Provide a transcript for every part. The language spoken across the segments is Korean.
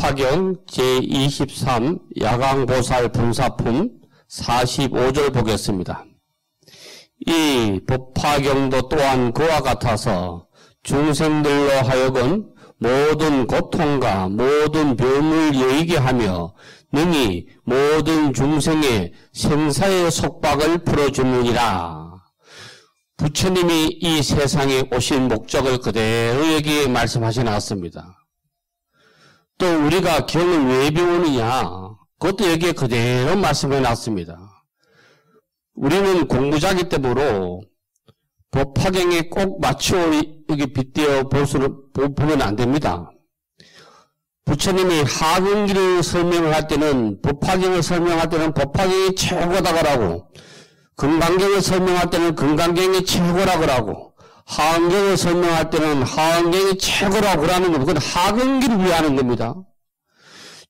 법화경 제23 야광보살 분사품 45절 보겠습니다. 이 법화경도 또한 그와 같아서 중생들로 하여금 모든 고통과 모든 병을 여의게 하며 능히 모든 중생의 생사의 속박을 풀어주느니라. 부처님이 이 세상에 오신 목적을 그대로 여기에 말씀하셔 놨습니다. 또 우리가 경을 왜 배우느냐, 그것도 여기에 그대로 말씀해 놨습니다. 우리는 공부자기 때문에 법화경에 꼭 맞춰 여기 빗대어 보면 안 됩니다. 부처님이 하근기를 설명을 할 때는, 법화경을 설명할 때는 법화경이 최고다 그러고, 금강경을 설명할 때는 금강경이 최고라 그러고, 하은경을 설명할 때는 하은경이 최고라고 그러는 겁니다. 그건 하근기를 위하는 겁니다.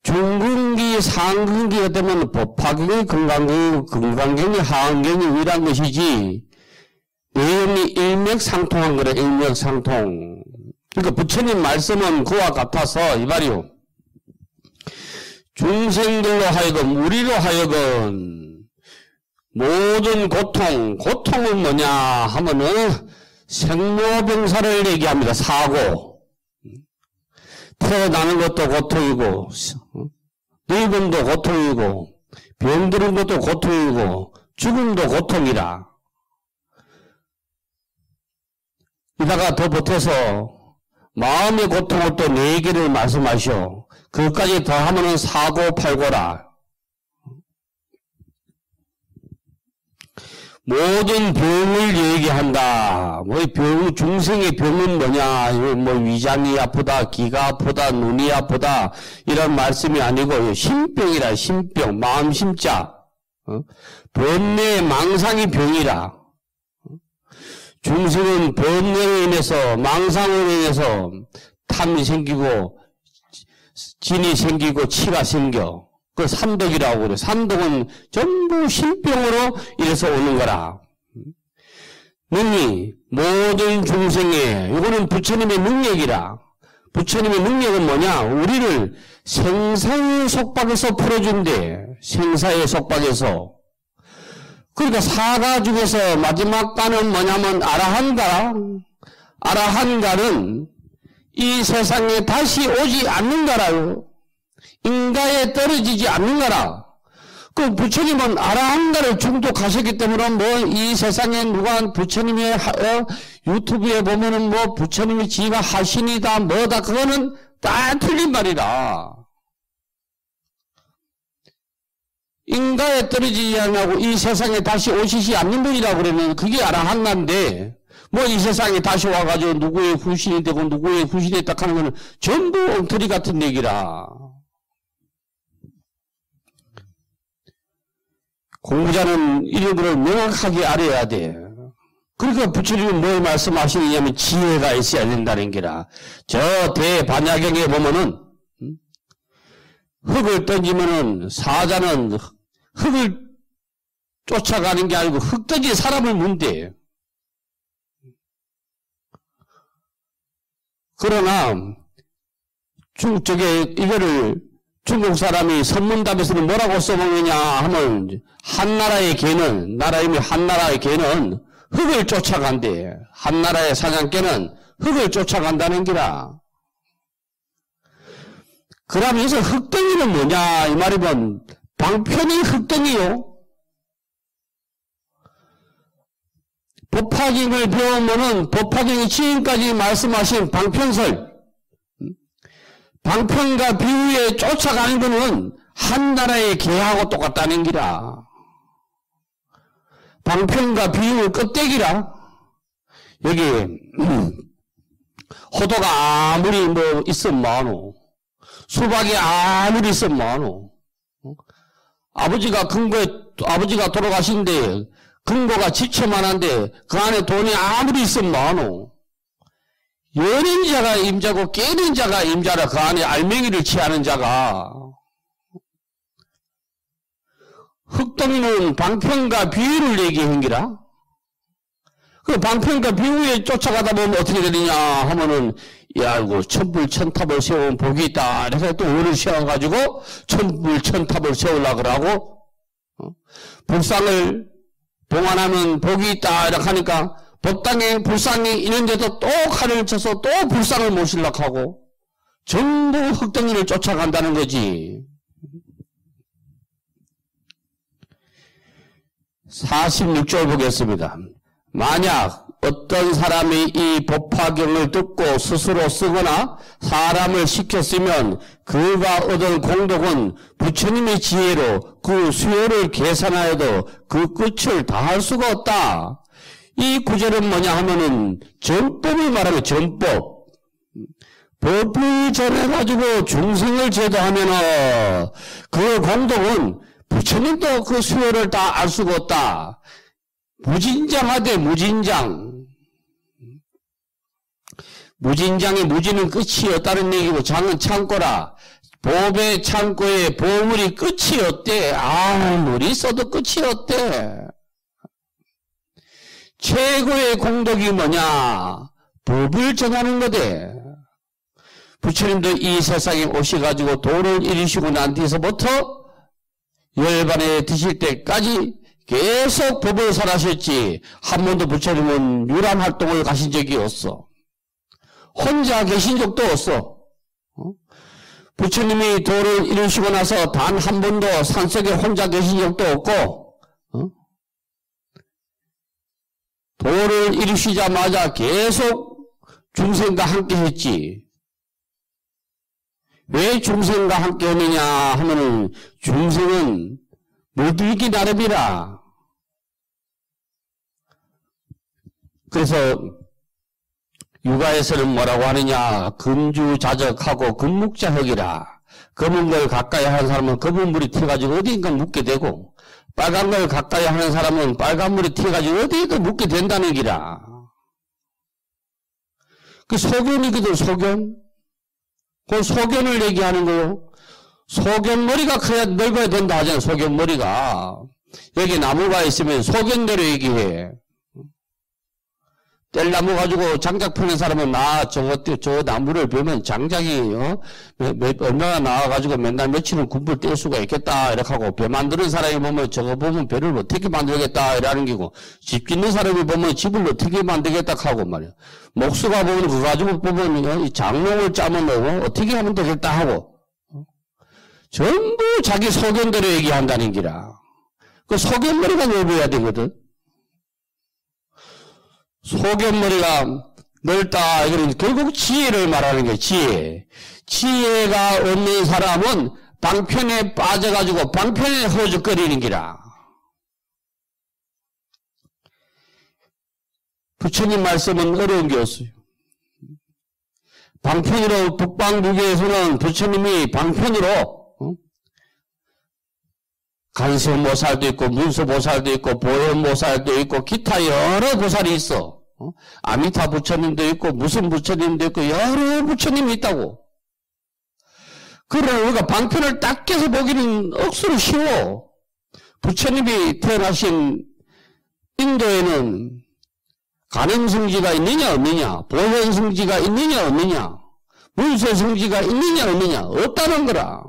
중근기, 상근기가 되면 법화경이 금강경이고 금강경이 하은경이 위란 것이지, 내용이 일맥상통한 거래. 일맥상통. 그러니까 부처님 말씀은 그와 같아서 이 말이요. 중생들로 하여금, 우리로 하여금 모든 고통은 뭐냐 하면은 생로병사를 얘기합니다. 사고. 태어나는 것도 고통이고, 늙음도 고통이고, 병드는 것도 고통이고, 죽음도 고통이라. 이다가 더 보태서 마음의 고통을 또 4개를 말씀하시오. 그것까지 더하면은 사고팔고라. 모든 병을 얘기한다. 중생의 병은 뭐냐? 뭐 위장이 아프다, 기가 아프다, 눈이 아프다 이런 말씀이 아니고 심병이라. 심병, 마음 심자. 번뇌 망상이 병이라. 중생은 번뇌로 인해서, 망상으로 인해서 탐이 생기고 진이 생기고 치가 생겨. 그걸 산독이라고 그래. 산독은 전부 신병으로 이래서 오는 거라. 능히 모든 중생에, 이거는 부처님의 능력이라. 부처님의 능력은 뭐냐? 우리를 생사의 속박에서 풀어준대. 생사의 속박에서. 그러니까 사가 중에서 마지막 가는 뭐냐면 아라한가. 아라한가는 이 세상에 다시 오지 않는가라요. 인가에 떨어지지 않는가라. 그 부처님은 아라한가를 중독하셨기 때문에 뭐 이 세상에 누가 부처님의 유튜브에 보면은 뭐 부처님이 지가 하신이다 뭐다 그거는 다 틀린 말이라. 인가에 떨어지지 않냐고 이 세상에 다시 오시지 않는 분이라고 그러면 그게 아라한가인데 뭐 이 세상에 다시 와가지고 누구의 후신이 되고 누구의 후신이 됐다 하는 거는 전부 엉터리 같은 얘기라. 공부자는 이런 걸 명확하게 알아야 돼. 그러니까 부처님이 뭘 말씀하시느냐면 지혜가 있어야 된다는 게라. 저 대반야경에 보면은 흙을 던지면은 사자는 흙을 쫓아가는 게 아니고 흙 던진 사람을 문대. 그러나 이거를 중국 사람이 선문답에서는 뭐라고 써먹느냐 하면 한나라의 개는, 나라 이름이 한나라의 개는 흙을 쫓아간대. 한나라의 사냥개는 흙을 쫓아간다는 기라. 그럼 여기서 흙덩이는 뭐냐 이 말이면 방편이 흙덩이요. 법화경을 배우면은 법화경이 지금까지 말씀하신 방편설, 방편과 비유에 쫓아가는 것은 한나라의 개하고 똑같다는 기라. 방편과 비유의 껍데기라. 여기 호도가 아무리 뭐 있으면 많어. 수박이 아무리 있으면 많어. 아버지가 돌아가신데 근거가 지체만한데 그 안에 돈이 아무리 있으면 많어. 여는 자가 임자고 깨는 자가 임자라. 그 안에 알맹이를 취하는 자가. 흙덩이는 방편과 비유를 얘기한 기라. 그 방편과 비후에 쫓아가다 보면 어떻게 되느냐 하면은, 야, 이거 천불천탑을 세우면 복이 있다. 그래서 또 을을 세워가지고 천불천탑을 세우려고 그러고, 불상을 봉안하면 복이 있다. 이렇게 하니까, 법당에 불상이 있는데도 또 칼을 쳐서 또 불상을 모시려고 하고, 전부 흙덩이를 쫓아간다는 거지. 46절 보겠습니다. 만약 어떤 사람이 이 법화경을 듣고 스스로 쓰거나 사람을 시켰으면 그가 얻은 공덕은 부처님의 지혜로 그 수요를 계산하여도 그 끝을 다할 수가 없다. 이 구절은 뭐냐 하면은 전법을 말하면 전법. 법을 전해가지고 중생을 제도하면은 그 공덕은 부처님도 그 수요를 다 알 수가 없다. 무진장하되 무진장. 무진장의 무지는 끝이 없다는 얘기고 장은 창고라. 법의 창고에 보물이 끝이 없대. 아무리 써도 끝이 없대. 최고의 공덕이 뭐냐? 법을 전하는 거대. 부처님도 이 세상에 오셔가지고 도를 이루시고 난 뒤에서부터 열반에 드실 때까지 계속 법을 설하셨지 한 번도 부처님은 유람 활동을 가신 적이 없어. 혼자 계신 적도 없어. 부처님이 도를 이루시고 나서 단 한 번도 산속에 혼자 계신 적도 없고 도를 이루시자마자 계속 중생과 함께 했지. 왜 중생과 함께 하느냐 하면은 중생은 물들기 나름이라. 그래서 육아에서는 뭐라고 하느냐? 금주자적하고 금묵자흑이라. 검은 걸 가까이 하는 사람은 검은 물이 튀어가지고 어디인가 묻게 되고 빨간 걸 가까이 하는 사람은 빨간 물이 튀어가지고 어디인가 묻게 된다는 기라. 그 소견이거든, 소견. 그 소견을 얘기하는 거요. 소견머리가 커야 넓어야 된다 하잖아요. 소견머리가. 여기 나무가 있으면 소견대로 얘기해. 뗄나무 가지고 장작 펴는 사람은 저 나무를 보면 장작이 얼마나 나와가지고 맨날 며칠은 군불 뗄 수가 있겠다 이렇게 하고, 배 만드는 사람이 보면 저거 보면 배를 어떻게 만들겠다 이라는 기고, 집 짓는 사람이 보면 집을 어떻게 만들겠다 하고 말이야. 목수가 보면 그거 가지고 보면 이 장롱을 짜면 어떻게 하면 되겠다 하고, 전부 자기 소견대로 얘기한다는 기라. 그 소견머리가 넓어야 되거든. 소견머리가 넓다, 이거는 결국 지혜를 말하는 거예요, 지혜. 지혜가 없는 사람은 방편에 빠져가지고 방편에 허죽거리는 기라. 부처님 말씀은 어려운 게 없어요. 방편으로, 북방부계에서는 부처님이 방편으로, 간세보살도 있고, 문수보살도 있고, 보현보살도 있고, 기타 여러 보살이 있어. 아미타 부처님도 있고, 무슨 부처님도 있고, 여러 부처님이 있다고. 그러나 우리가 방편을 딱 깨서 보기는 억수로 쉬워. 부처님이 태어나신 인도에는 간음성지가 있느냐, 없느냐, 보현성지가 있느냐, 없느냐, 문수성지가 있느냐, 없느냐, 없다는 거라.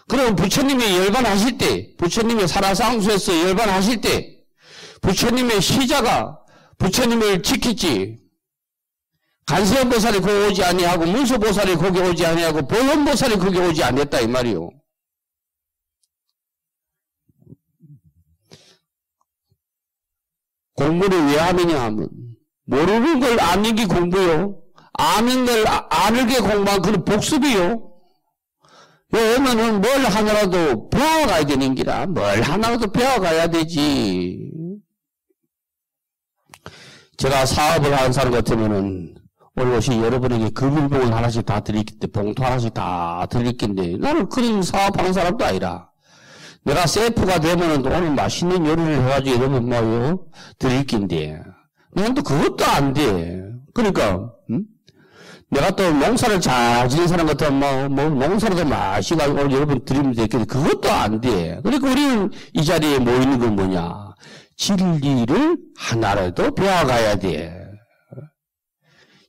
그럼 부처님이 열반하실 때, 부처님이 살아상수에서 열반하실 때, 부처님의 시자가 부처님을 지켰지. 간세음보살이 거기 오지 아니하고, 문수보살이 거기 오지 아니하고, 보현보살이 거기 오지 않았다 이 말이요. 공부를 왜 하느냐 하면, 모르는 걸 아는 게 공부요. 아는 걸 아는 게 공부한 그런 복습이요. 왜냐면은 뭘 하나라도 배워가야 되는 기라. 뭘 하나라도 배워가야 되지. 제가 사업을 하는 사람 같으면은 오늘 오신 여러분에게 금일봉을 하나씩 다 드릴 때, 봉투 하나씩 다 드릴 건데, 나는 그런 사업하는 사람도 아니라, 내가 셰프가 되면은 오늘 맛있는 요리를 해가지고 이러면 뭐요? 드릴 건데, 난 또 그것도 안 돼. 그러니까, 내가 또 농사를 잘 지는 사람 같으면 농사라도 맛있게 오늘 여러분 드리면 되겠는데 그것도 안 돼. 그러니까 우리는 이 자리에 모이는 건 뭐냐? 진리를 하나라도 배워가야 돼.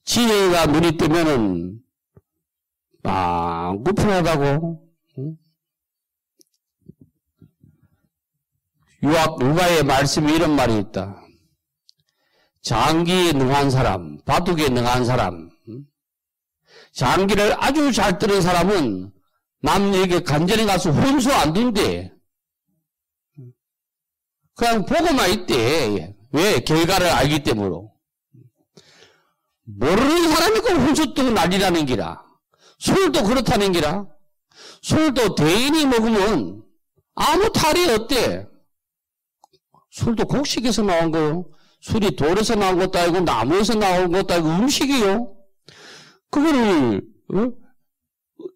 지혜가 눈이 뜨면은 마음고 편하다고. 유가의 말씀에 이런 말이 있다. 장기에 능한 사람, 바둑에 능한 사람, 장기를 아주 잘 뜨는 사람은 남에게 간절히 가서 혼수 안 둔대. 그냥 보고만 있대. 왜? 결과를 알기 때문에. 모르는 사람이 꼭 혼수 뜨고 난리라는 기라. 술도 그렇다는 기라. 술도 대인이 먹으면 아무 탈이 없대. 술도 곡식에서 나온 거요. 술이 돌에서 나온 것도 아니고 나무에서 나온 것도 아니고 음식이요. 그거를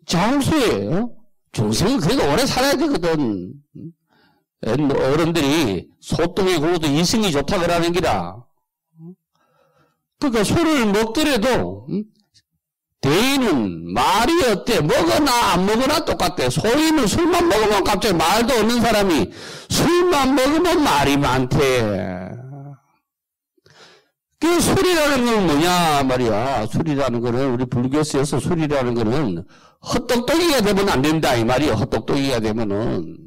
장수에 중생은 그래도 오래 살아야 되거든. 어른들이 소똥이 굴어도 이승이 좋다 그러는 기라. 그러니까 술을 먹더라도 대인은 말이 어때? 먹으나 안 먹으나 똑같대. 소인은 술만 먹으면 갑자기 말도 없는 사람이 술만 먹으면 말이 많대. 그 술이라는 건 뭐냐 말이야. 술이라는 거는 우리 불교에서 술이라는 거는 헛똑똑이가 되면 안 된다 이 말이야. 헛똑똑이가 되면은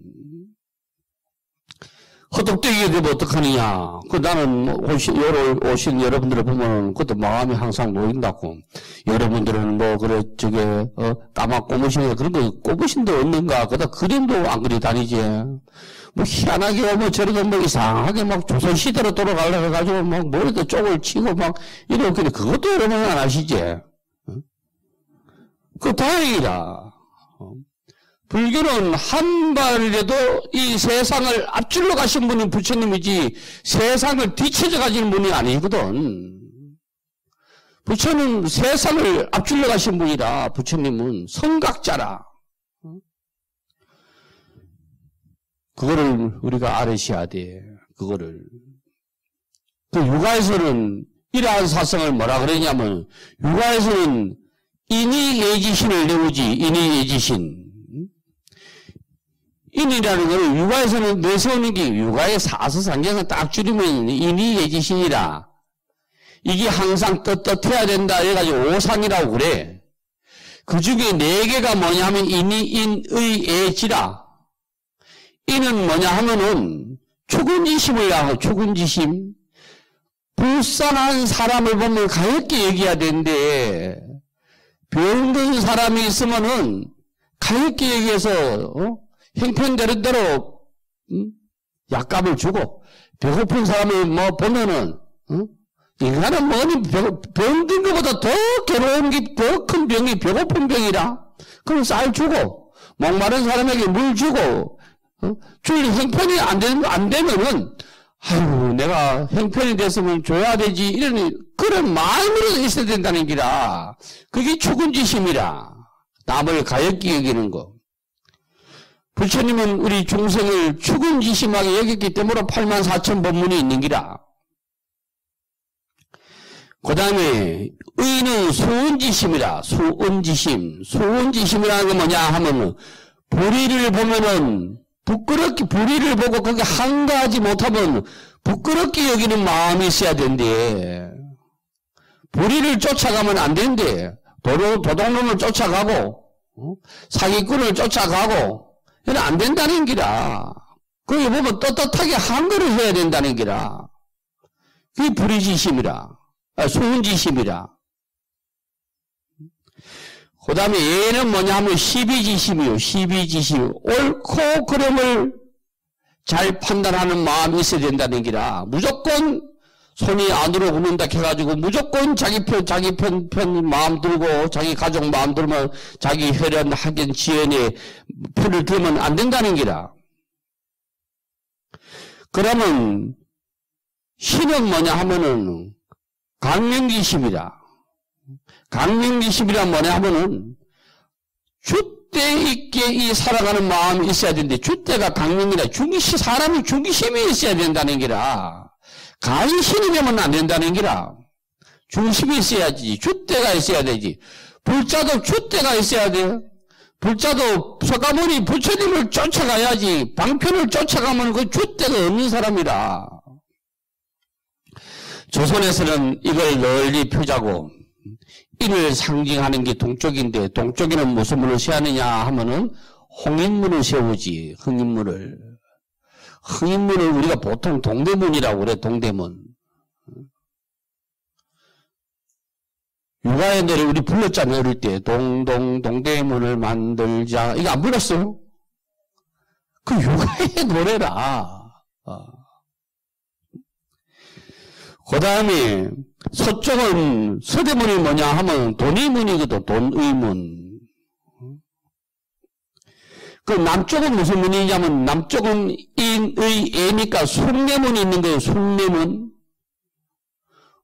헛똑똑이가 되면 어떡하느냐. 나는 오신 여러분들을 보면 그것도 마음이 항상 놓인다고. 여러분들은 까맣 꼬무신 그런 거 꼬무신도 없는가. 그다 그림도 안 그리 다니지. 희한하게 저렇게 이상하게 조선시대로 돌아가려고 해가지고 머리도 쪽을 치고 이렇게 그것도 여러분 안 하시지. 그 다행이다. 불교는 한 발이라도 이 세상을 앞질러 가신 분이 부처님이지 세상을 뒤쳐져 가시는 분이 아니거든. 부처는 세상을 앞질러 가신 분이라. 부처님은 성각자라. 그거를 우리가 알으셔야 돼. 그거를. 그 유가에서는 이러한 사성을 뭐라 그러냐면 유가에서는 인이예지신을 내우지. 인이예지신. 인이라는 걸 유가에서는 내세우는 게 유가의 사서상경을 딱 줄이면 인이예지신이라. 이게 항상 떳떳해야 된다 해가지고 오상이라고 그래. 그 중에 4개가 뭐냐 하면 인의예지라. 이는 뭐냐 하면은 추근지심을 하고 추근지심. 불쌍한 사람을 보면 가엾게 여겨야 되는데 병든 사람이 있으면은 가엾게 여기서 형편대로 약값을 주고 배고픈 사람을 보면은 인간은 병든 것보다 더 괴로운 게 더 큰 병이 배고픈 병이라. 그럼 쌀 주고 목마른 사람에게 물 주고 줄 형편이 안 되면은, 아유, 내가 형편이 됐으면 줘야 되지, 그런 마음으로 있어야 된다는 기라. 그게 추근지심이라. 남을 가엾게 여기는 거. 부처님은 우리 중생을 추근지심하게 여겼기 때문에 84,000법문이 있는 기라. 그 다음에, 의는 수은지심이라. 수은지심. 수은지심이라는 게 뭐냐 하면은, 불의를 보면은, 불의를 보고 그게 한가하지 못하면 부끄럽게 여기는 마음이 있어야 된대. 불의를 쫓아가면 안 된대. 도둑놈을 쫓아가고 사기꾼을 쫓아가고 이건 안 된다는 기라. 거기 보면 떳떳하게 한거를 해야 된다는 기라. 그게 불의지심이라. 수은지심이라. 그 다음에 얘는 뭐냐 하면 시비지심이요. 시비지심. 옳고 그름을 잘 판단하는 마음이 있어야 된다는 기라. 무조건 손이 안으로 굽는다 해가지고 무조건 자기 편 마음 들고 자기 가족 마음 들면 자기 혈연, 학연, 지연에 편을 들면 안 된다는 기라. 그러면 신은 뭐냐 하면은 강명기심이라. 강명기심이란 뭐냐 하면은 줏대 있게 이 살아가는 마음이 있어야 되는데 줏대가 강명이라 사람이 중심이 있어야 된다는 기라. 간신이 되면 안 된다는 기라. 중심이 있어야지. 줏대가 있어야 되지. 불자도 줏대가 있어야 돼. 불자도 석가모니 부처님을 쫓아가야지. 방편을 쫓아가면 그 줏대가 없는 사람이라. 조선에서는 이걸 널리 펴자고 인을 상징하는 게 동쪽인데 동쪽에는 무슨 문을 세우느냐 하면은 홍인문을 세우지. 흥인문을 우리가 보통 동대문이라고 그래. 동대문. 육아의 노래 우리 불렀잖아요. 어릴 때 동대문을 만들자. 이거 안 불렀어요? 그 육아의 노래라. 그 다음에 서쪽은 서대문이 뭐냐 하면 돈의 문이거든. 돈의 문. 그 남쪽은 무슨 문이냐면 남쪽은 인의 애니까 숭례문이 있는 거예요. 숭례문.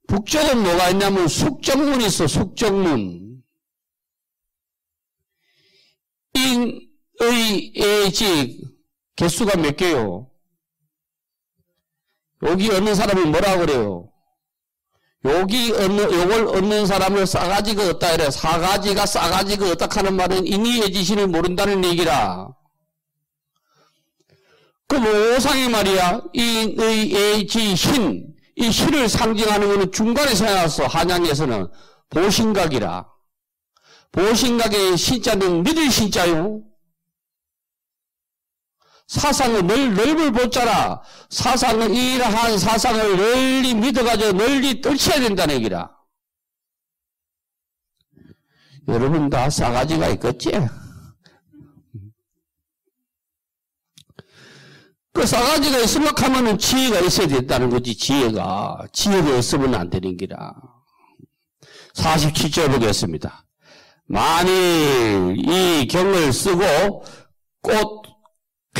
북쪽은 뭐가 있냐면 숙정문이 있어. 숙정문. 인의 애지 개수가 몇 개요? 여기 얻는 사람은 뭐라 그래요? 요걸 얻는 사람을 싸가지가 없다 이래. 사가지가 싸가지가 없다 하는 말은 인의 애지신을 모른다는 얘기라. 그럼 오상이 말이야. 인의 애지신. 이 신을 상징하는 것은 중간에 세워놨어. 한양에서는 보신각이라. 보신각의 신자는 믿을 신자요. 사상을 넓을 보자라. 사상은 이러한 사상을 널리 믿어가지고 널리 떨쳐야 된다는 얘기라. 여러분 다 싸가지가 있겠지? 그 싸가지가 있으면 하면은 지혜가 있어야 된다는 거지. 지혜가 없으면 안 되는 기라. 47절 보겠습니다. 만일 이 경을 쓰고 꽃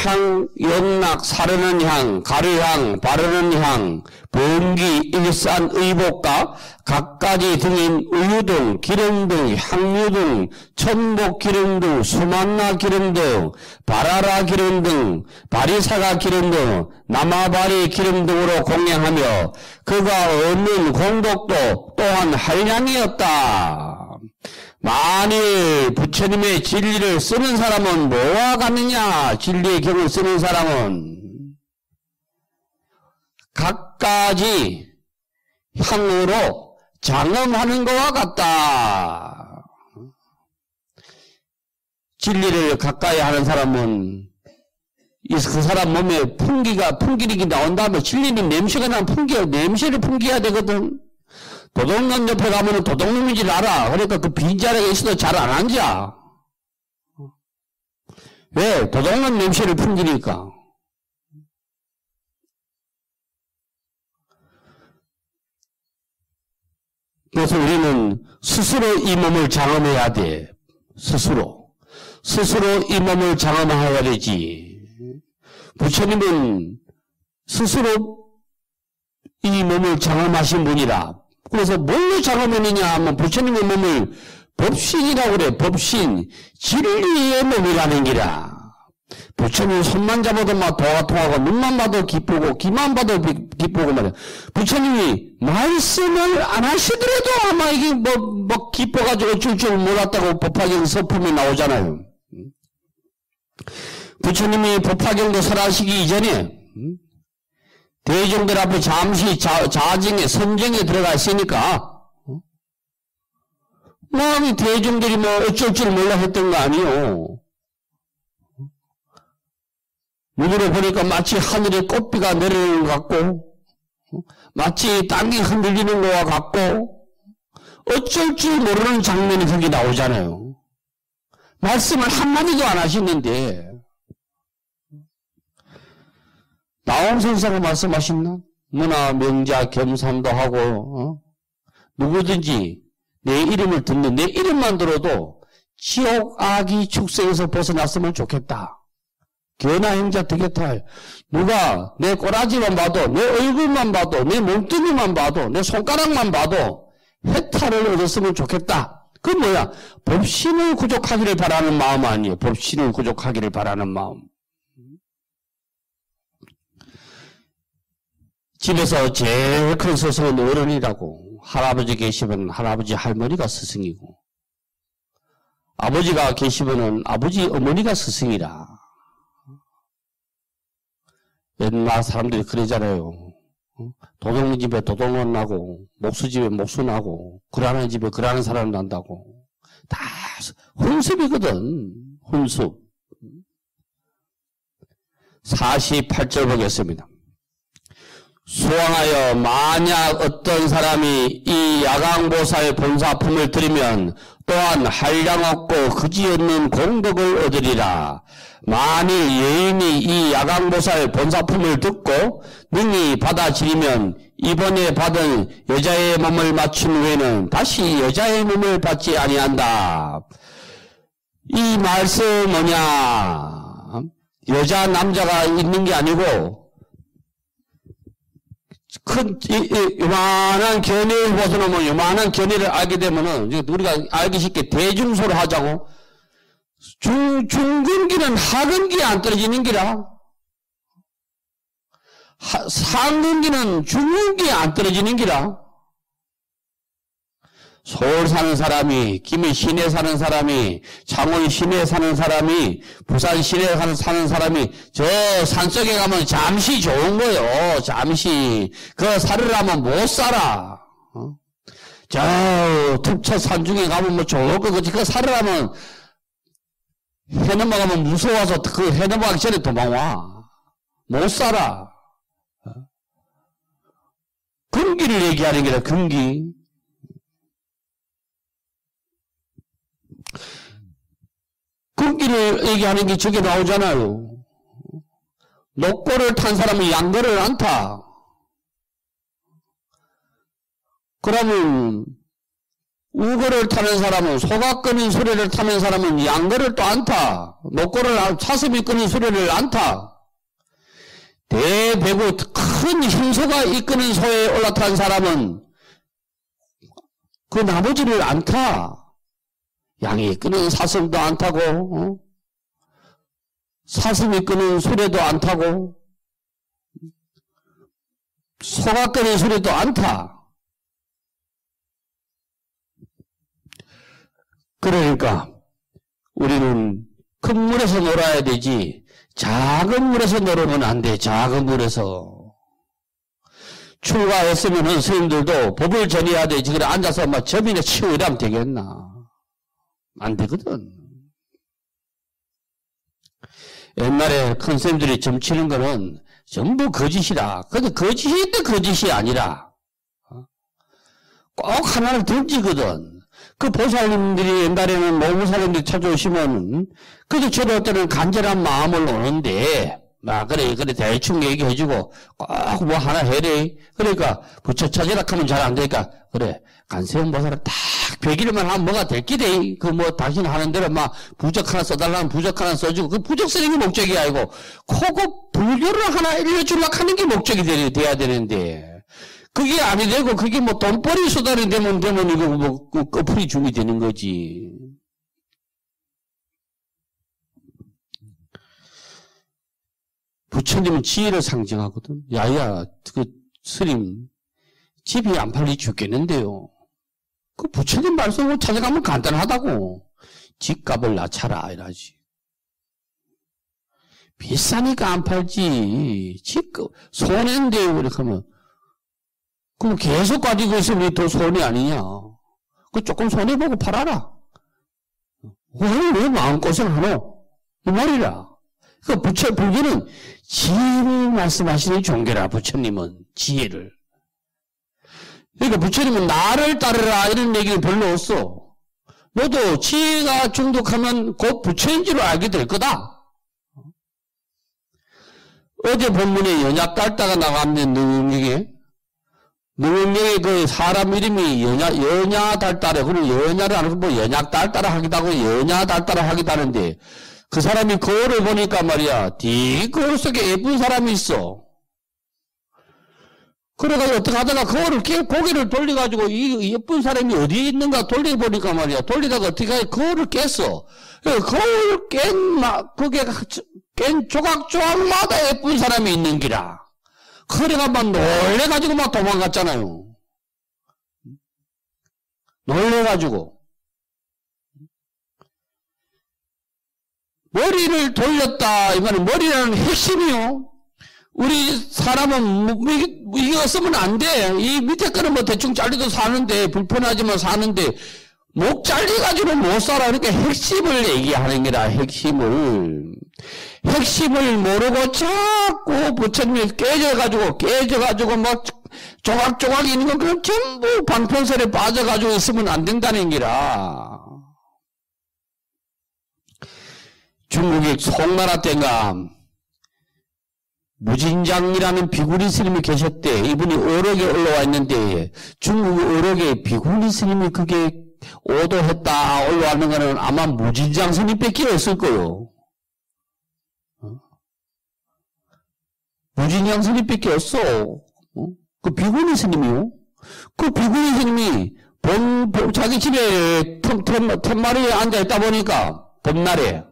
향, 연락, 사르는 향, 가르향, 바르는 향, 번기, 일산, 의복과 갖가지 등인 우유 등, 기름 등, 향유 등, 천복 기름 등, 수만나 기름 등, 바라라 기름 등, 바리사가 기름 등, 나마바리 기름 등으로 공양하며 그가 얻는 공덕도 또한 한량이었다. 만일 부처님의 진리를 쓰는 사람은 뭐와 같느냐? 진리의 경을 쓰는 사람은 갖가지 향으로 장엄하는 것과 같다. 진리를 가까이 하는 사람은 그 사람 몸에 풍기력이 나온 다음에 진리는 냄새가 나면 냄새를 풍겨야 되거든. 도둑놈 옆에 가면 도둑놈인 줄 알아. 그러니까 그 빈자리에 있어도 잘 안 앉아. 왜? 도둑놈 냄새를 풍기니까. 그래서 우리는 스스로 이 몸을 장엄해야 돼. 스스로 이 몸을 장엄해야 되지. 부처님은 스스로 이 몸을 장엄하신 분이라. 그래서 뭘로 장엄했느냐 하면 부처님의 몸을 법신이라고 그래. 법신. 진리의 몸이라는 기라. 부처님 손만 잡아도 막 도가 통하고 눈만 봐도 기쁘고 귀만 봐도 기쁘고 말이야. 부처님이 말씀을 안 하시더라도 아마 이게 뭐 기뻐가지고 줄줄 몰랐다고 법화경 서품이 나오잖아요. 부처님이 법화경도 설하시기 이전에 대중들 앞에 잠시 자증에 선정에 들어가 있으니까 뭐 대중들이 뭐 어쩔 줄 몰라 했던 거 아니요. 눈으로 보니까 마치 하늘에 꽃비가 내리는 것 같고 마치 땅이 흔들리는 것과 같고 어쩔 줄 모르는 장면이 거기 나오잖아요. 말씀을 한마디도 안 하시는데 나홍선사가 말씀하셨나? 문화, 명자, 겸산도 하고 누구든지 내 이름을 듣는 내 이름만 들어도 지옥, 악이, 축생에서 벗어났으면 좋겠다. 견하행자 되겠다. 누가 내 꼬라지만 봐도 내 얼굴만 봐도 내 몸뚱이만 봐도 내 손가락만 봐도 해탈을 얻었으면 좋겠다. 그 뭐야? 법신을 구족하기를 바라는 마음 아니에요. 법신을 구족하기를 바라는 마음. 집에서 제일 큰 스승은 어른이라고. 할아버지 계시면 할아버지 할머니가 스승이고 아버지가 계시면 아버지 어머니가 스승이라. 옛날 사람들이 그러잖아요. 도둑 집에 도둑은 나고, 목수 집에 목수 나고, 그러는 집에 그러는 사람 난다고. 다 혼습이거든. 혼습. 48절 보겠습니다. 수왕하여 만약 어떤 사람이 이 야강보살의 본사품을 드리면 또한 한량 없고 그지없는 공덕을 얻으리라. 만일 여인이 이 야강보살 본사품을 듣고 능히 받아들이면 이번에 받은 여자의 몸을 맞춘 후에는 다시 여자의 몸을 받지 아니한다. 이 말씀 뭐냐? 여자 남자가 있는 게 아니고 큰 요만한 견해를 벗어나면 요만한 견해를 알게 되면은 우리가 알기 쉽게 대중소를 하자고. 중근기는 하근기에 안 떨어지는 기라. 상근기는 중근기에 안 떨어지는 기라. 서울 사는 사람이, 김해 시내 사는 사람이, 창원 시내 사는 사람이, 부산 시내 사는 사람이 저 산속에 가면 잠시 좋은 거요. 잠시. 그 살으려면 못 살아. 저 툭쳐 산중에 가면 뭐 좋을 거 그렇지. 그 살으려면 해 넘어가면 무서워서 그 해 넘어가기 전에 도망와. 못 살아. 근기를 얘기하는 게라, 근기. 근기를 얘기하는 게 저게 나오잖아요. 녹고를 탄 사람은 양거를 안 타. 그러면 우거를 타는 사람은, 소가 끄는 수레를 타는 사람은 양거를 또 안 타. 녹고를, 사슴이 끄는 수레를 안 타. 대배구 큰 힘소가 이끄는 소에 올라탄 사람은 그 나머지를 안 타. 양이 끄는 사슴도 안 타고, 사슴이 끄는 수레도 안 타고, 소가 끄는 수레도 안 타. 그러니까 우리는 큰 물에서 놀아야 되지 작은 물에서 놀으면 안 돼. 작은 물에서. 출가했으면 스님들도 법을 전해야 되지. 그래 앉아서 막 점이나 치고 이러면 되겠나. 안 되거든. 옛날에 큰 스님들이 점 치는 거는 전부 거짓이라. 근데 거짓인데 거짓이 아니라 꼭 하나를 던지거든. 그 보살님들이 옛날에는 노무사님들이 찾아오시면 그래도 저럴 때는 간절한 마음을 오는데 그래 대충 얘기해주고 꼭 뭐 하나 해래. 그러니까 부처 찾으라 하면 잘 안 되니까 그래 간세음 보살을 딱 100일만 하면 뭐가 될 기대. 그 뭐 당신 하는 대로 막 부적 하나 써달라면 부적 하나 써주고 그 부적 쓰는 게 목적이 아니고 그거 불교를 하나 알려주려고 하는 게 목적이 돼야 되는데 그게 아니 되고 그게 뭐 돈벌이 수단이 되면 이거 뭐 꺼풀이 줌이 되는 거지. 부처님은 지혜를 상징하거든. 야야 그 스님 집이 안 팔리 죽겠는데요. 그 부처님 말씀을 찾아가면 간단하다고. 집값을 낮춰라 이라지. 비싸니까 안 팔지. 집값 손해인데요. 그렇게 하면 그럼 계속 가지고 있으면 더 손해 아니냐. 그 조금 손해보고 팔아라. 왜 마음고생을 하노? 이 말이라. 그 불교는 지혜를 말씀하시는 종교라. 부처님은 지혜를. 그러니까 부처님은 나를 따르라 이런 얘기는 별로 없어. 너도 지혜가 중독하면 곧 부처인 줄 알게 될 거다. 어제 본문에 연약달다가 나갔는데 능력에 그 사람 이름이 연야달다래. 그럼 연야를 안 하고 뭐 연약달다라 하기도 하고 연야달다라 하기도 하는데 그 사람이 거울을 보니까 말이야 거울 속에 예쁜 사람이 있어. 그래가지고 어떻게 하다가 거울을 고개를 돌려가지고 이 예쁜 사람이 어디에 있는가 돌려보니까 말이야 돌리다가 어떻게 거울을 깼어. 거울 그게 깬 조각조각마다 예쁜 사람이 있는 기라. 그래가 막 놀래가지고 막 도망갔잖아요. 놀래가지고. 머리를 돌렸다. 이거는 머리라는 핵심이요. 우리 사람은 이거 쓰면 안 돼. 이 밑에 거는 뭐 대충 잘리도 사는데, 불편하지만 사는데, 목 잘리가지고는 못 살아. 그러니까 핵심을 얘기하는 게라, 핵심을. 핵심을 모르고 자꾸 부처님이 깨져가지고 막 조각조각 있는 건 그럼 전부 방편설에 빠져가지고 있으면 안 된다는 게라. 중국의 송나라 때인가 무진장이라는 비구리 스님이 계셨대. 이분이 어록에 올라와 있는데 중국 어록에 비구리 스님이 그게 오도했다 올라왔는 거는 아마 무진장 스님밖에 없을 거요. 무진장 스님밖에 없어. 그 비구리 스님이요. 그 비구리 스님이 자기 집에 툇마루에 앉아있다 보니까 봄날에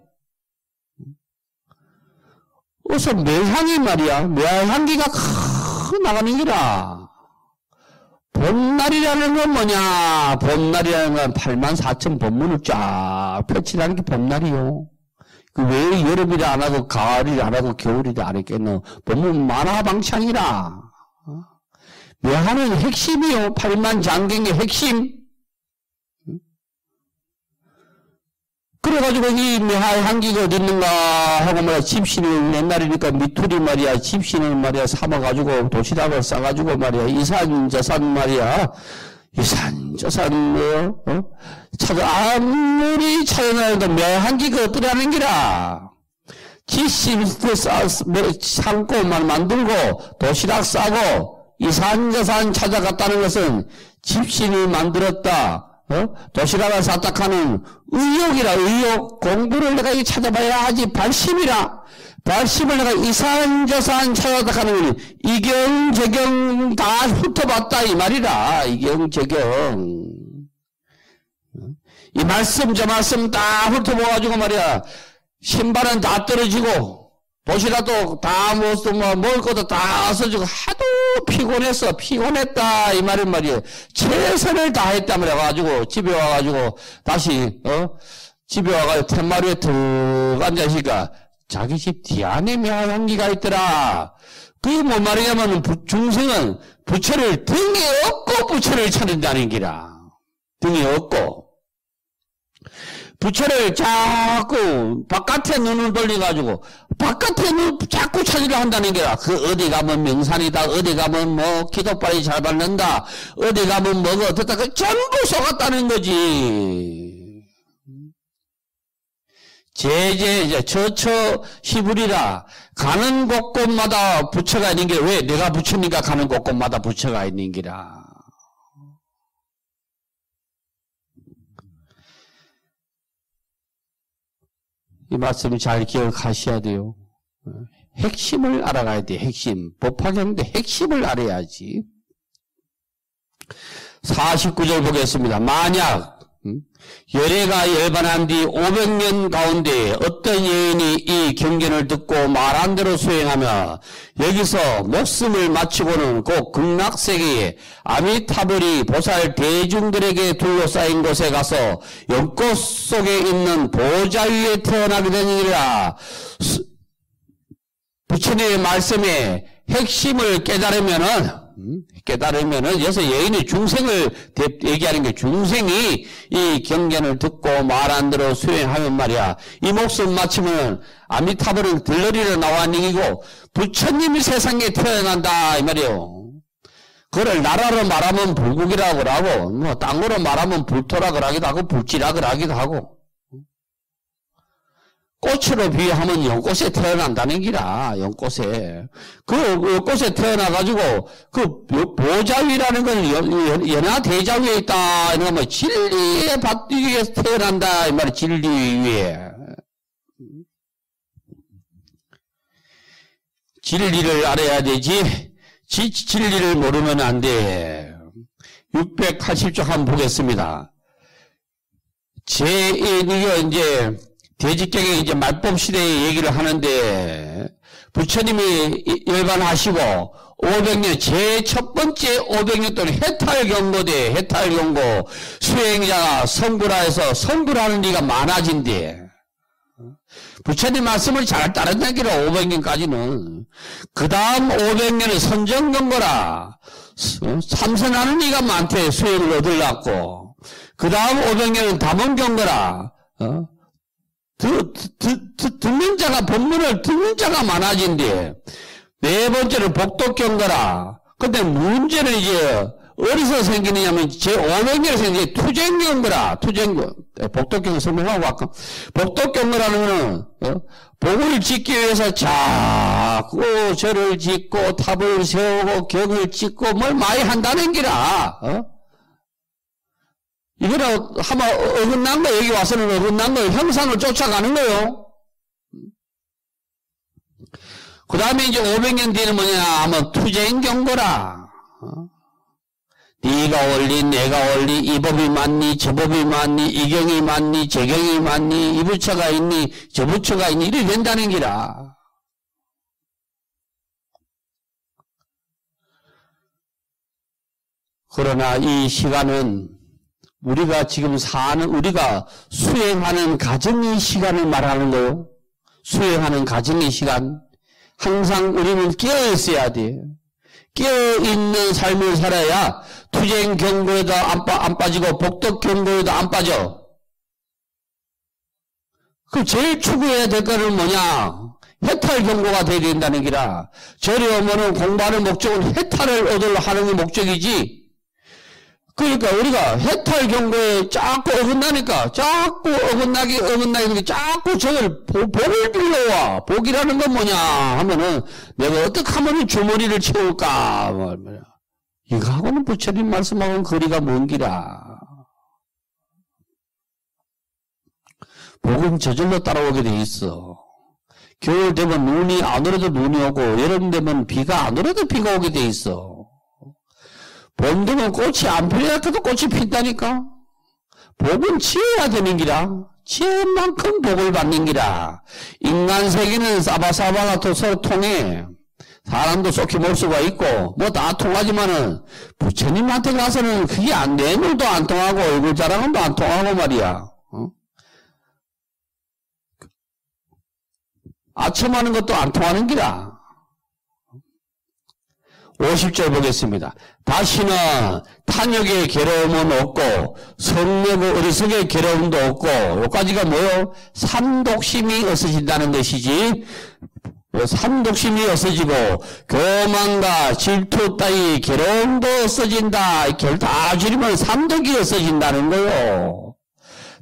어서 매향이 말이야. 매향기가 나가는 기라. 봄날이라는 건 뭐냐? 봄날이라는 건 84,000 법문을 쫙 펼치라는 게 봄날이요. 그 왜 여름이라 안 하고 가을이라 안 하고 겨울이라 안 했겠노? 법문 만화방창이라. 매화는 핵심이요. 8만 장경의 핵심. 그래가지고 이 매화 향기가 어디 있는가 하고 말이야. 집신을 옛날이니까 미투리 말이야. 집신을 말이야 삼아가지고 도시락을 싸가지고 말이야. 이산저산 말이야. 이산저산 아무리 찾아나도 매향기가 어떠라는 기라. 집신도 창고만 만들고 도시락 싸고 이산저산 찾아갔다는 것은 집신을 만들었다. 도시락을 쌌다 하는 의욕이라. 의욕. 공부를 내가 찾아봐야 하지. 발심이라. 발심을 내가 이산저산 찾아다 하는 이경저경 다 훑어봤다 이 말이라. 이경저경. 이 말씀 저 말씀 다 훑어봐가지고 말이야. 신발은 다 떨어지고 도시락도 다 먹을 것도 다 없어지고 하도 피곤했다 이 말은 말이에요. 최선을 다했다 말해가지고 집에 와가지고 다시 집에 와가지고 툇마루에 툭 앉아있으니까 자기 집 뒤안에 매화향기가 있더라. 그게 뭔 말이냐면 중생은 부처를 등에 업고 부처를 찾는다는 기라. 등에 업고 부처를 자꾸 바깥에 눈을 돌려가지고 바깥에 눈 자꾸 찾으려 한다는 게라. 그 어디 가면 명산이다. 어디 가면 뭐 기도빨이 잘 받는다. 어디 가면 뭐가 어떻다. 그 전부 속았다는 거지. 저처 시부리라. 가는 곳곳마다 부처가 있는 게 왜? 내가 부처니까 가는 곳곳마다 부처가 있는 기라. 이 말씀 잘 기억하셔야 돼요. 핵심을 알아가야 돼. 핵심. 법화경인데 핵심을 알아야지. 49절 보겠습니다. 만약 열애가 열반한 뒤 500년 가운데 어떤 여인이 이 경전을 듣고 말한 대로 수행하며 여기서 목숨을 마치고는 곧 극락세계에 아미타불이 보살 대중들에게 둘러싸인 곳에 가서 연꽃 속에 있는 보좌 위에 태어나게 되느니라. 부처님의 말씀에 핵심을 깨달으면은 여기서 여인의 중생을 얘기하는 게 중생이 이 경전을 듣고 말한 대로 수행하면 말이야. 이 목숨 마치면 아미타불은 들러리로 나왔는 얘기고 부처님이 세상에 태어난다 이 말이에요. 그걸 나라로 말하면 불국이라고 하고 뭐 땅으로 말하면 불토라고 하기도 하고 불지라고 하기도 하고 꽃으로 비유하면 연꽃에 태어난다는 기라. 연꽃에. 그 꽃에 태어나가지고 그 보좌위라는 건 연하 대좌위에 있다. 이런 거 뭐 진리의 밭 위에 태어난다. 이 말이 진리 위에. 진리를 알아야 되지. 진리를 모르면 안 돼. 680쪽 한번 보겠습니다. 이거 이제 대직경에 이제 말법 시대의 얘기를 하는데 부처님이 열반하시고 500년 제 첫 번째 500년 동안 해탈경고대 해탈경고 수행자가 성불하여서 성불하는 리가 많아진대. 부처님 말씀을 잘 따른다는 게 500년까지는. 그 다음 500년은 선정경거라. 참선하는 이가 많대, 수행을 얻으려고. 그 다음 500년은 담원경거라. 듣는 자가, 법문을 듣는 자가 많아진대. 네 번째는 복덕경거라. 근데 문제는 이제, 어디서 생기느냐면, 제500년에 생긴 투쟁경거라. 투쟁경. 복덕경 설명하고 아까. 복덕경거라는 거는, 복을 짓기 위해서 자꾸 절을 짓고, 탑을 세우고, 격을 짓고, 뭘 많이 한다는 기라. 이거는 한번 어긋난 거, 여기 와서는 어긋난 거, 형상을 쫓아가는 거요. 그 다음에 이제 500년 뒤에는 뭐냐 하면 투쟁경거라. 네가 옳니, 내가 옳니, 이 법이 맞니, 저 법이 맞니, 이 경이 맞니, 저 경이 맞니, 이 부처가 있니, 저 부처가 있니, 이래 된다는 기라. 그러나 이 시간은 우리가 지금 우리가 수행하는 가정의 시간을 말하는 거요. 수행하는 가정의 시간. 항상 우리는 깨어있어야 돼. 깨어있는 삶을 살아야 투쟁 경고에도 안 빠지고 복덕 경고에도 안 빠져. 그 제일 추구해야 될 거는 뭐냐? 해탈 경고가 돼야 된다는 기라. 절에 오면은 공부하는 목적은 해탈을 얻으려 하는 게 목적이지. 그러니까 우리가 해탈 경고에 자꾸 어긋나니까 자꾸 어긋나게 자꾸 저걸 복을 빌려와. 복이라는 건 뭐냐 하면은 내가 어떻게 하면 주머니를 채울까. 이거하고는 부처님 말씀하고는 거리가 먼 기라. 복은 저절로 따라오게 돼 있어. 겨울 되면 눈이 안 오래도 눈이 오고 여름 되면 비가 안 오래도 비가 오게 돼 있어. 봄 되면 꽃이 안 피어야 해도 꽃이 핀다니까. 복은 지어야 되는 기라. 지은 만큼 복을 받는 기라. 인간 세계는 사바사바가 서로 통해. 사람도 쏙히 몰 수가 있고 뭐 다 통하지만은 부처님한테 가서는 그게 안 돼. 눈도 안 통하고 얼굴 자랑도 안 통하고 말이야. 아첨하는 것도 안 통하는 기라. 50절 보겠습니다. 다시는 탐욕의 괴로움은 없고 성내고 어리석의 괴로움도 없고 여기까지가 뭐요? 삼독심이 없어진다는 것이지. 삼독심이 없어지고 교만과 질투 따위 괴로움도 없어진다. 다 줄이면 삼독이 없어진다는 거요.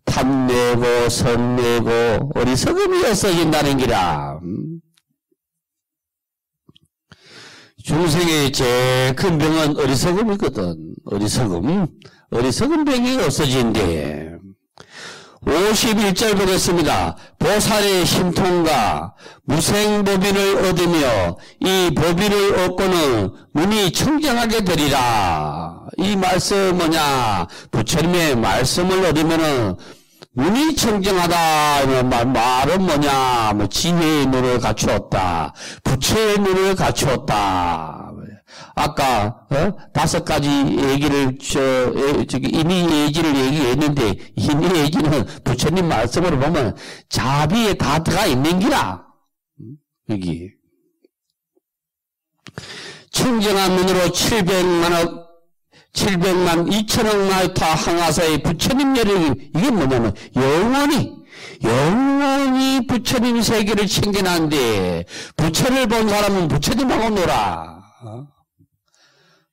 탐내고 성내고 어리석음이 없어진다는 기라. 중생의 제일 큰 병은 어리석음이거든. 어리석음 병이 없어진대. 51절 보겠습니다. 보살의 심통과 무생법인을 얻으며 이 법인을 얻고는 눈이 청정하게 되리라. 이 말씀 뭐냐? 부처님의 말씀을 얻으면은 눈이 청정하다. 말은 뭐냐? 뭐 지혜의 눈을 갖추었다. 부처의 눈을 갖추었다. 아까 5가지 얘기를 이미 예지를 얘기했는데 이미 예지는 부처님 말씀으로 보면 자비에 다 들어가 있는 기라. 여기 청정한 눈으로 700만 2천억 나이타 항아사의 부처님 열이 이게 뭐냐면 영원히 부처님 세계를 챙겨놨는데 부처를 본 사람은 부처님하고 놀아.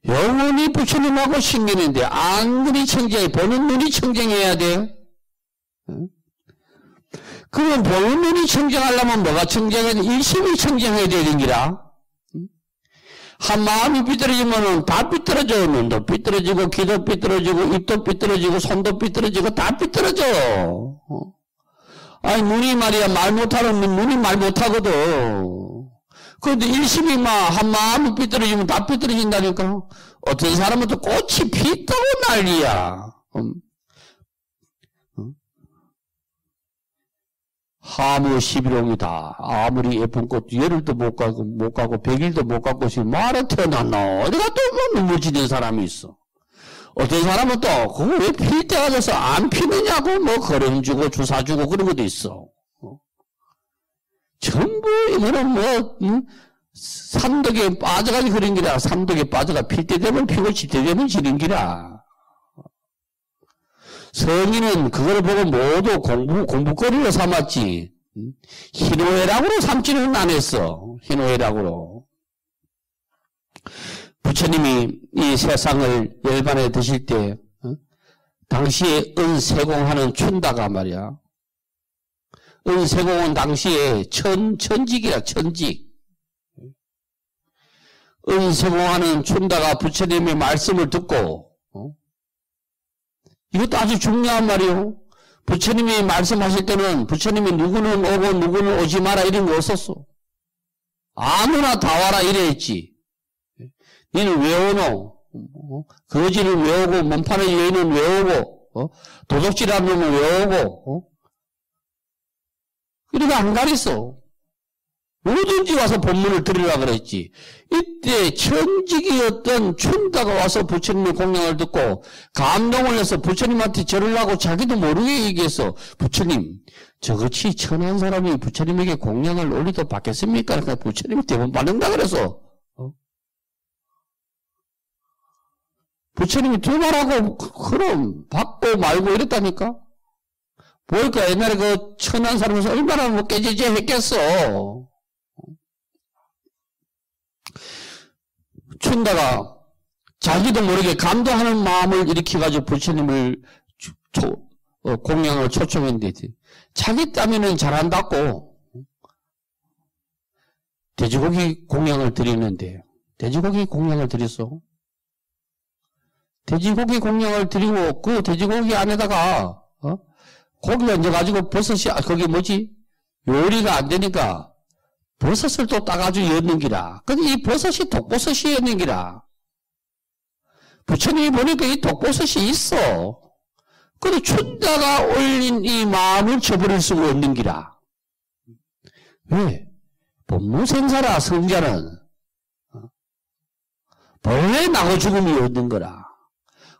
영원히 부처님하고 신기는데 안 눈이 청정해. 보는 눈이 청정해야 돼. 그럼 보는 눈이 청정하려면 뭐가 청정해야 돼? 일심이 청정해야 되는 기라. 한 마음이 삐뚤어지면은 다 삐뚤어져. 눈도 삐뚤어지고 귀도 삐뚤어지고 입도 삐뚤어지고 손도 삐뚤어지고 다 삐뚤어져. 아니 눈이 말이야 말 못하는 눈이 말 못하거든. 그런데 일심이 한 마음이 삐뚤어지면 다 삐뚤어진다니까. 어떤 사람은 또 꽃이 피다고 난리야. 하무 11홍이다. 아무리 예쁜 꽃 열흘도 못 가고 100일도 못 가고 지금 말에 태어났나. 어디가 또 뭐 눈물 지는 사람이 있어. 어떤 사람은 또 그거 왜 필 때가 돼서 안 피느냐고 뭐 거름 주고 주사 주고 그런 것도 있어. 전부 이거는 산독에 빠져가지고 그런 기라. 산독에 빠져가 필 때 되면 피고 질 때 되면 지는 기라. 성인은 그걸 보고 모두 공부거리로 삼았지. 희노애락으로 삼지는 안 했어. 희노애락으로. 부처님이 이 세상을 열반에 드실 때 당시에 은세공하는 춘다가 말이야. 은세공은 당시에 천직이라 천직. 은세공하는 춘다가 부처님의 말씀을 듣고 이것도 아주 중요한 말이요. 부처님이 말씀하실 때는 부처님이 누구는 오고 누구는 오지 마라 이런 거 없었어. 아무나 다 와라 이래 했지. 너는 왜 오노? 거지를 왜 오고 몸파는 여인은 왜 오고 도둑질하는 놈은 왜 오고 그러니까 안 가렸어. 뭐든지 와서 법문을 들으려고 그랬지. 이때 천직이었던 춘다가 와서 부처님의 공양을 듣고 감동을 해서 부처님한테 절을 하고 자기도 모르게 얘기했어. 부처님, 저같이 천한 사람이 부처님에게 공양을 올리도 받겠습니까? 그러니까 부처님이 대본 받는다 그래서. 부처님이 두 말하고 그럼 받고 말고 이랬다니까. 보니까 옛날에 그 천한 사람에서 얼마나 뭐 깨지지 했겠어. 춘다가 자기도 모르게 감동하는 마음을 일으켜가지고 부처님을 공양을 초청했는데 자기 땀에는 잘한다고 돼지고기 공양을 드리는데 돼지고기 공양을 드렸어. 돼지고기 공양을 드리고 그 돼지고기 안에다가 고기 얹어가지고 버섯이 거기 뭐지 요리가 안 되니까 버섯을 또 따가지고 였는 기라. 근데 이 버섯이 독버섯이었는 기라. 부처님이 보니까 이 독버섯이 있어. 근데 춘다가 올린 이 마음을 저버릴 수가 없는 기라. 왜? 법무생사라 성자는 본래 나고 죽음이 없는 거라.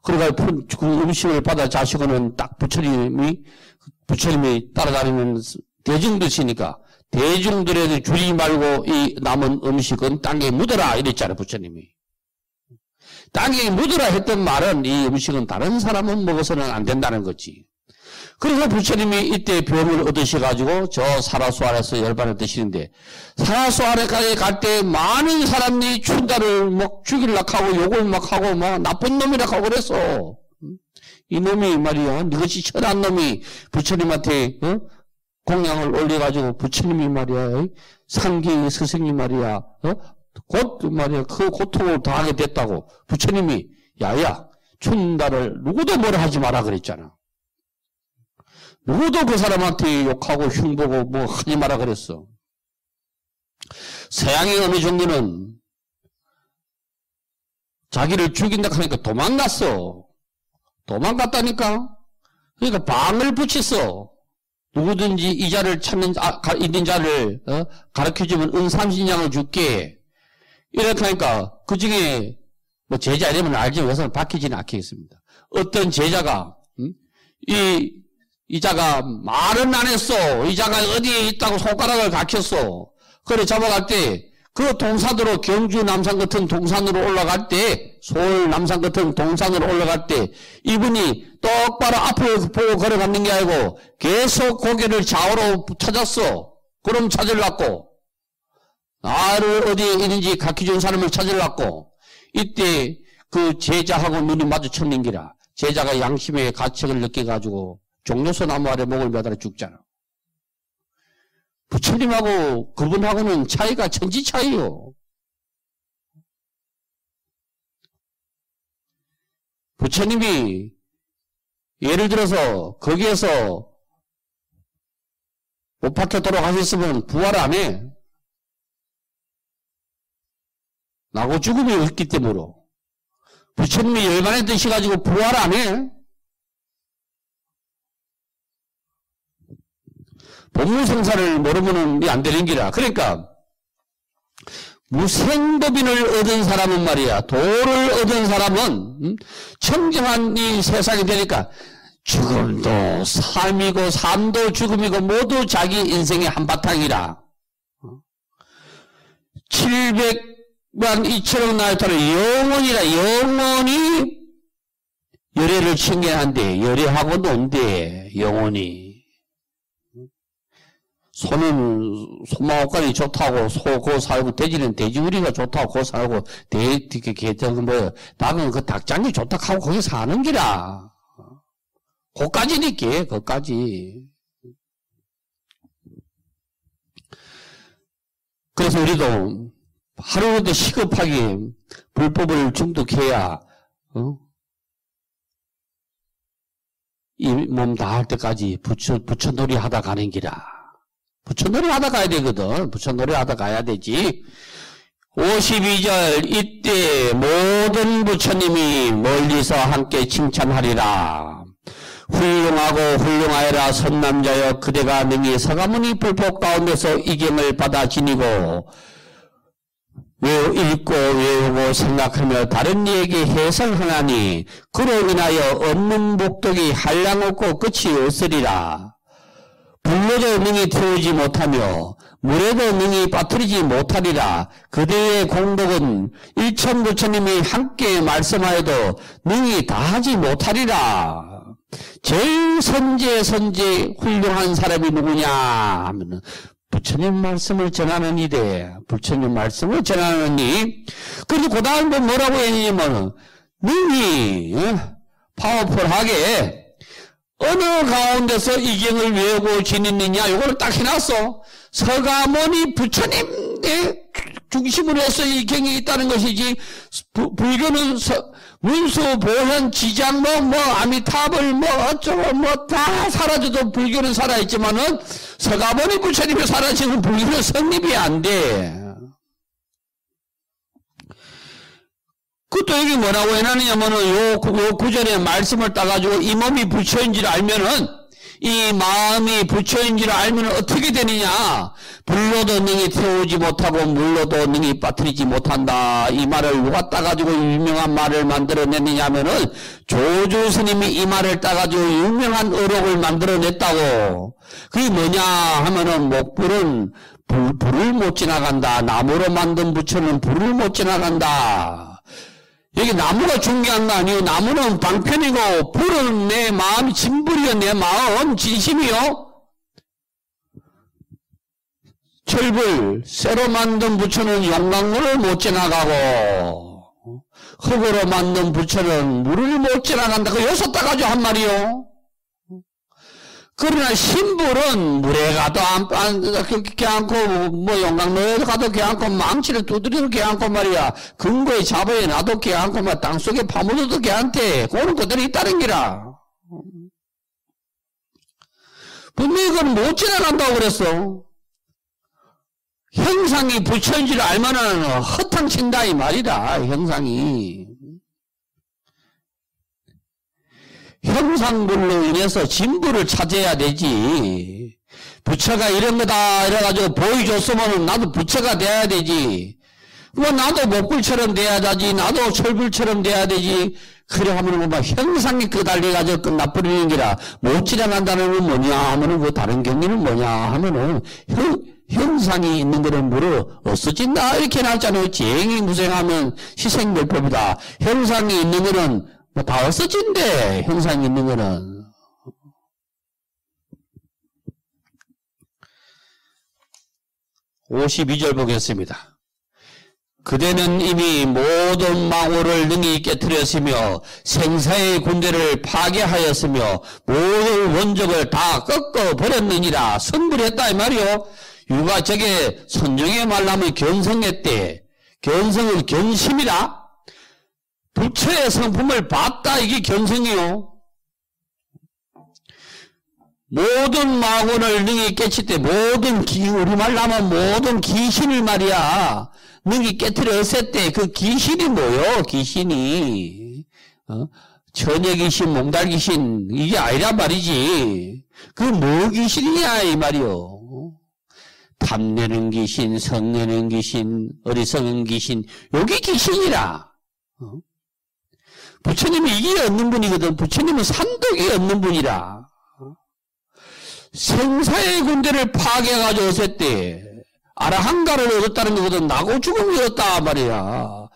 그러니까 그 음식을 받아 자시고는 딱 부처님이 따라다니는 대중들이니까 대중들에게 주지 말고 이 남은 음식은 땅에 묻어라 이랬잖아요. 부처님이. 땅에 묻어라 했던 말은 이 음식은 다른 사람은 먹어서는 안 된다는 거지. 그래서 부처님이 이때 병을 얻으셔가지고 저 사라수 아래서 열반을 드시는데 사라수 아래까지 갈 때 많은 사람들이 춘다를 막 죽이려고 하고 욕을 막 하고 막 나쁜 놈이라고 하고 그랬어. 이 놈이 말이야. 이것이 천한 놈이 부처님한테 공양을 올려가지고 부처님이 말이야. 상기 스승이 말이야. 곧 말이야. 그 고통을 당하게 됐다고. 부처님이 야야 춘다를 누구도 뭐라 하지 마라 그랬잖아. 누구도 그 사람한테 욕하고 흉보고 뭐 하지 마라 그랬어. 서양의 어느 정도는 자기를 죽인다 하니까 도망갔어. 도망갔다니까. 그러니까 방을 붙였어. 누구든지 이 자를 찾는 있는 자를 가르쳐주면 은삼신장을 줄게. 이렇게 하니까 그 중에 뭐 제자 이름은 알지 왜서 밝히지는 않겠습니다. 어떤 제자가 이 자가 말은 안 했어. 이 자가 어디에 있다고 손가락을 가켰어. 그래 잡아갈 때 그 동산으로 경주 남산 같은 동산으로 올라갈 때 서울 남산 같은 동산으로 올라갈 때 이분이 똑바로 앞을 보고 걸어갔는 게 아니고 계속 고개를 좌우로 찾았어. 그럼 찾으려고. 나를 어디에 있는지 가르쳐준 사람을 찾으려고. 이때 그 제자하고 눈이 마주쳤는 기라. 제자가 양심의 가책을 느껴가지고 종려서 나무 아래 목을 매달아 죽잖아. 부처님하고 그분하고는 차이가 천지 차이요. 부처님이 예를 들어서 거기에서 못 박혀 돌아가셨으면 부활 안 해. 나고 죽음이 없기 때문에. 부처님이 열반에 드셔가지고 부활 안 해. 법무생사를 모르면은 안 되는 기라. 그러니까 무생법인을 얻은 사람은 말이야. 도를 얻은 사람은 청정한 이 세상이 되니까 죽음도 삶이고 삶도 죽음이고 모두 자기 인생의 한바탕이라. 700만 2천억 나이터를 영원히 열애를 칭찬한대. 열애하고 논대. 영원히. 소는 소망옥간이 좋다고 소 살고 돼지는 돼지우리가 좋다고 고 살고 닭은 그 닭장이 좋다고 하고 거기 사는 기라. 거까지니까 거까지. 그래서 우리도 하루라도 시급하게 불법을 중독해야 이 몸 다 할 때까지 부처놀이 하다 가는 기라. 부처놀이 하다 가야 되거든. 부처놀이 하다 가야 되지. 52절 이때 모든 부처님이 멀리서 함께 칭찬하리라. 훌륭하고 훌륭하여라 선남자여 그대가 능히 서가모니 불법 가운데서 이경을 받아 지니고 읽고 외우고 생각하며 다른 이에게 해설하나니 그로 인하여 얻는 복덕이 한량없고 끝이 없으리라. 불로도 능히 태우지 못하며 물에도 능히 빠뜨리지 못하리라. 그대의 공덕은 일천부처님이 함께 말씀하여도 능히 다하지 못하리라. 제일 선제 훌륭한 사람이 누구냐 하면 부처님 말씀을 전하는 이대. 부처님 말씀을 전하는 이. 그리고 그 다음에 뭐라고 했냐면 능히 파워풀하게 어느 가운데서 이경을 외우고 지냈느냐 이거를 딱 해놨어. 서가모니 부처님의 중심으로 해서 이경이 있다는 것이지. 불교는 문수, 보현, 지장, 아미타불, 어쩌고, 다 사라져도 불교는 살아있지만은, 서가모니 부처님이 사라지는 불교는 성립이 안 돼. 그것도 여기 뭐라고 해놨냐면은, 요 구절에 말씀을 따가지고 이 몸이 부처인지를 알면은, 이 마음이 부처인지를 알면 어떻게 되느냐. 불로도 능히 태우지 못하고 물로도 능히 빠뜨리지 못한다. 이 말을 누가 따가지고 유명한 말을 만들어냈느냐 하면은 조주 스님이 이 말을 따가지고 유명한 어록을 만들어냈다고. 그게 뭐냐 하면은 목불은 불을 못 지나간다. 나무로 만든 부처는 불을 못 지나간다. 여기 나무가 중요한 거 아니에요. 나무는 방편이고 불은 내 마음이 진불이요. 내 마음 진심이요. 철불 쇠로 만든 부처는 용광로를 못 지나가고 흙으로 만든 부처는 물을 못 지나간다. 그 여섯 따가지고 한 말이요. 그러나 신불은 물에 가도 걔안고 용광로에 가도 걔안고 망치를 두드려도 걔안고 말이야. 근거에 잡아야 놔도 걔안고 막 땅속에 파묻어도 걔한테 그거는 그대로 있다는 기라. 분명히 그건 못 지나간다고 그랬어. 형상이 부처인지를 알면은 허탕친다 이 말이다. 형상이. 형상불로 인해서 진부를 찾아야 되지. 부처가 이런 거다 이래가지고 보여줬으면 나도 부처가 돼야 되지. 나도 목불처럼 돼야 되지. 나도 철불처럼 돼야 되지. 그래 하면은 형상이 달려가지고 끝나버리는 기라. 못 지나간다는 건 뭐냐 하면은 그 다른 경리는 뭐냐 하면은 형상이 있는 거는 뭐로 없어진다 이렇게 나왔잖아요. 지행이 무생하면 희생멸법이다. 형상이 있는 거는 다 없어진대. 형상이 있는 거는. (52절) 보겠습니다. 그대는 이미 모든 망호를 능히 깨뜨렸으며 생사의 군대를 파괴하였으며 모든 원적을 다 꺾어버렸느니라. 승불했다 이 말이요. 유가 저게 선종의 말하면 견성했대. 견성은 견심이라. 부처의 성품을 봤다 이게 견성이요. 모든 망원을 능히 깨치되 모든 우리말로 하면 모든 귀신을 말이야 능히 깨뜨려 없앴대. 그 귀신이 뭐요? 귀신이 처녀 귀신, 몽달 귀신 이게 아니란 말이지. 그 뭐 귀신이냐 이 말이요. 탐내는 귀신, 성내는 귀신, 어리석은 귀신 여기 귀신이라. 부처님이 이게 없는 분이거든. 부처님은 삼독이 없는 분이라. 생사의 군대를 파괴해가지고 없앴대. 아라한가를 얻었다는 거거든. 나고 죽음이 얻었다 말이야.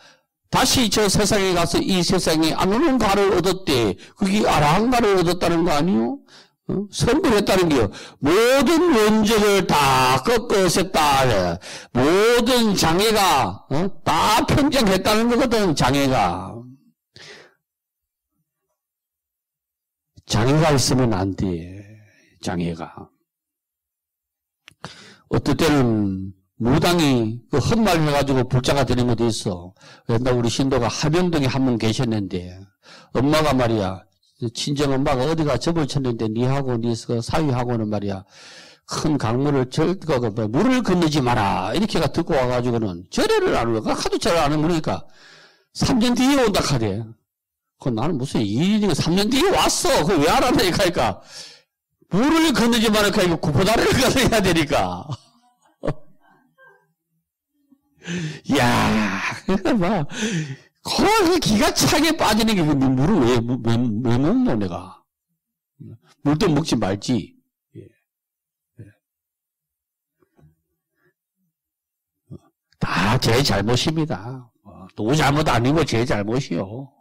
다시 저 세상에 가서 이 세상에 안 오는 가를 얻었대. 그게 아라한가를 얻었다는 거 아니요? 선물했다는 게요. 모든 원적을 다 꺾어냈다. 모든 장애가 다 평정했다는 거거든. 장애가 있으면 안 돼. 장애가. 어떨 때는 무당이 그 헛말 해가지고 불자가 되는 것도 있어. 옛날 우리 신도가 하명동에 한 분 계셨는데 엄마가 말이야. 친정 엄마가 어디가 접을 쳤는데 니하고 니 사위하고는 말이야. 큰 강물을 물을 건너지 마라. 이렇게가 듣고 와가지고는 절에를 안 하고 하도 절을 안 하니까 3년 뒤에 온다 하래. 나는 무슨 일이니까 3년 뒤에 왔어. 그걸 왜 알았나니까. 그러니까 물을 건너지 마라. 그러니까 구포다리를 건너야 되니까. 이야, 막, 거기 기가 차게 빠지는 게, 물을 왜 먹노, 내가? 물도 먹지 말지. 다 제 잘못입니다. 누구 잘못 아니고 제 잘못이요.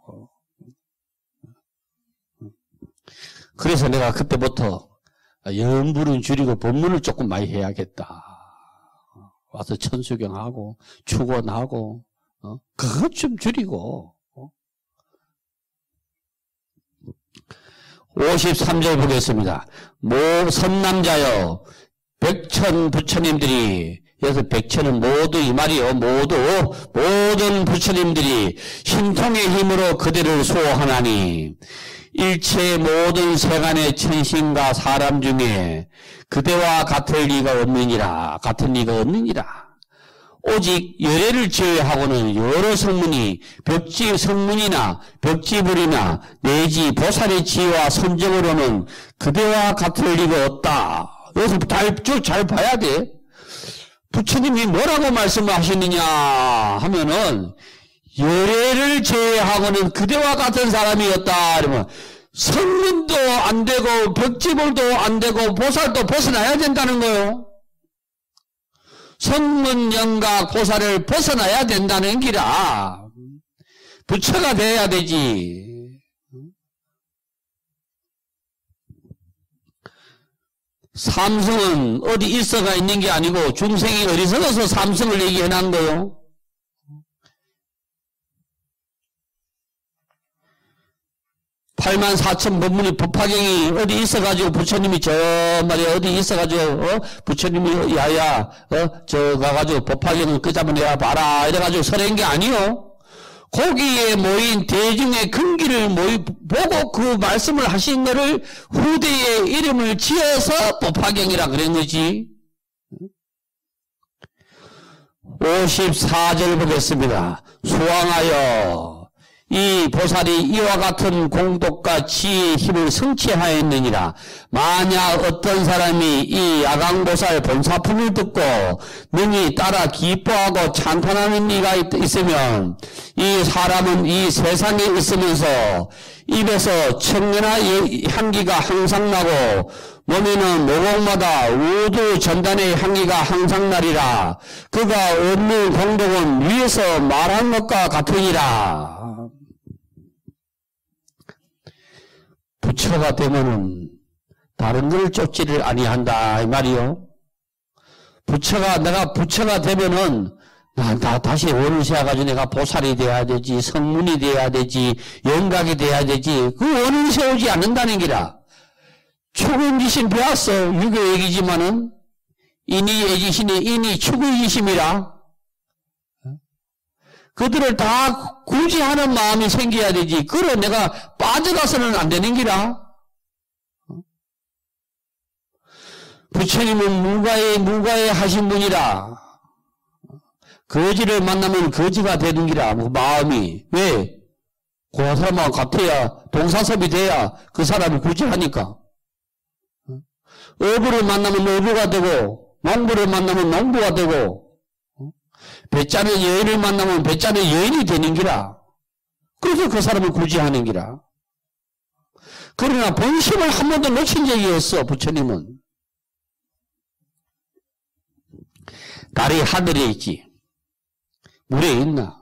그래서 내가 그때부터 염불은 줄이고 법문을 조금 많이 해야겠다. 와서 천수경하고 축원하고 그것 좀 줄이고 53절 보겠습니다. 선남자여 백천 부처님들이 여기서 백천은 모두 이 말이요. 모든 부처님들이 신통의 힘으로 그대를 수호하나니 일체 모든 세간의 천신과 사람 중에 그대와 같은 리가 없느니라. 오직 열애를 제외하고는 여러 성문이 성문이나 벽지불이나 내지 보살의 지혜와 선정으로는 그대와 같은 리가 없다. 여기서 잘 봐야 돼. 부처님이 뭐라고 말씀하시느냐 하면은 열애를 제외하고는 그대와 같은 사람이었다. 그러면 성문도 안 되고 벽지불도 안 되고 보살도 벗어나야 된다는 거요. 성문, 영각, 보살을 벗어나야 된다는 기라. 부처가 돼야 되지. 삼성은 어디 일서가 있는 게 아니고 중생이 어리석어서 삼성을 얘기해놓은 거요. (84,000) 법문이 법화경이 어디 있어가지고 부처님이 저 말이야 어디 있어가지고 부처님이 야야 저 가가지고 법화경을 끄잡아내야 봐라 이래가지고 설한 게 아니요. 거기에 모인 대중의 근기를 보고 그 말씀을 하신 거를 후대의 이름을 지어서 법화경이라 그런 거지. 54절 보겠습니다. 수왕하여 이 보살이 이와 같은 공덕과 지혜의 힘을 성취하였느니라. 만약 어떤 사람이 이 야광보살 본사품을 듣고 능히 따라 기뻐하고 찬탄하는 이가 있으면 이 사람은 이 세상에 있으면서 입에서 청년화 향기가 항상 나고 몸에는 모공마다 우두 전단의 향기가 항상 나리라. 그가 얻는 공덕은 위에서 말한 것과 같으니라. 부처가 되면은 다른 걸 쫓지를 아니한다 이 말이요. 내가 부처가 되면은 나 다시 원을 세워가지고 내가 보살이 돼야 되지, 성문이 돼야 되지, 영각이 돼야 되지. 그 원을 세우지 않는다는 기라. 축은지심 배웠어. 유교얘기지만은 인이 애지신이 인이 축의지심이라. 그들을 다 구제하는 마음이 생겨야 되지. 그래 내가 빠져가서는 안 되는 기라. 부처님은 무가에 하신 분이라. 거지를 만나면 거지가 되는 기라. 마음이. 왜? 그 사람하고 같아야 동사섭이 돼야 그 사람을 구제하니까. 어부를 만나면 어부가 되고 농부를 만나면 농부가 되고 배짜는 여인을 만나면 배짜는 여인이 되는 기라. 그래서 그 사람을 구제하는 기라. 그러나 본심을 한 번도 놓친 적이 없어 부처님은. 달이 하늘에 있지. 물에 있나?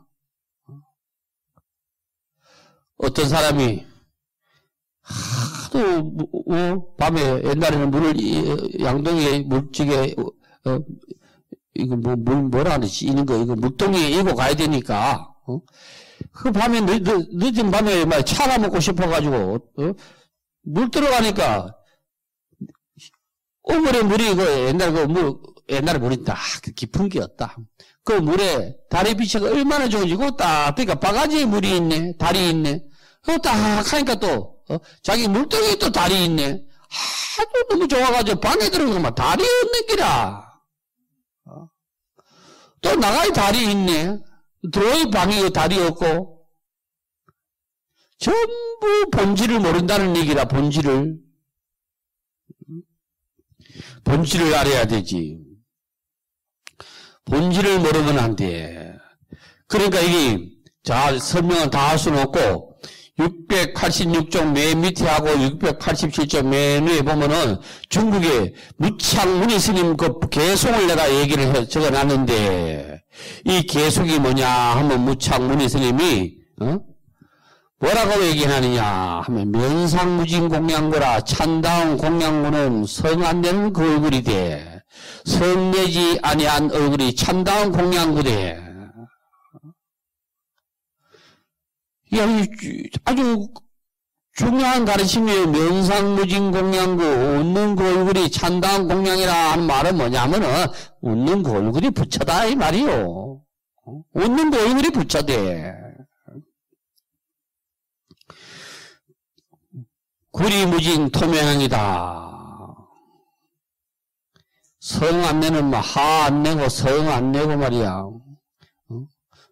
어떤 사람이 하도 밤에 옛날에는 물을 양동이에 물찌개 이거 뭐라 하지 이런 거 이거 물동이에 이고 가야 되니까 그 밤에 늦은 밤에 막 차가 먹고 싶어가지고 물 들어가니까 오물에 물이 옛날에 물이 딱 깊은 게였다. 그 물에 달의 빛이 얼마나 좋은지 그거 딱 그러니까 바가지에 물이 있네, 달이 있네. 그거 딱 하니까 또 자기 물동이에 또 달이 있네. 하도 너무 좋아가지고 방에 들어가면 달이 없는 기라. 또 나가야 달이 있네. 들어오이 방에 달이 없고. 전부 본질을 모른다는 얘기라, 본질을. 본질을 알아야 되지. 본질을 모르면 안 돼. 그러니까 이게, 자, 설명을 다 할 수는 없고, 686쪽 맨 밑에 하고 687쪽 맨 위에 보면은 중국의 무창문희 스님 그 개송을 내가 얘기를 적어놨는데 이 개송이 뭐냐 하면 무창문희 스님이 뭐라고 얘기하느냐 하면 면상무진 공양고라 찬다운 공양고는 성 안 되는 그 얼굴이 돼. 성내지 아니한 얼굴이 찬다운 공양고대. 아주 중요한 가르침이에요. 면상무진 공양구, 웃는 그 얼굴이 찬다운 공양이라 하는 말은 뭐냐면은, 웃는 그 얼굴이 부처다, 이 말이요. 웃는 그 얼굴이 부처대. 구리무진 토명이다. 성 안 내는 뭐, 하 안 내고, 성 안 내고 말이야.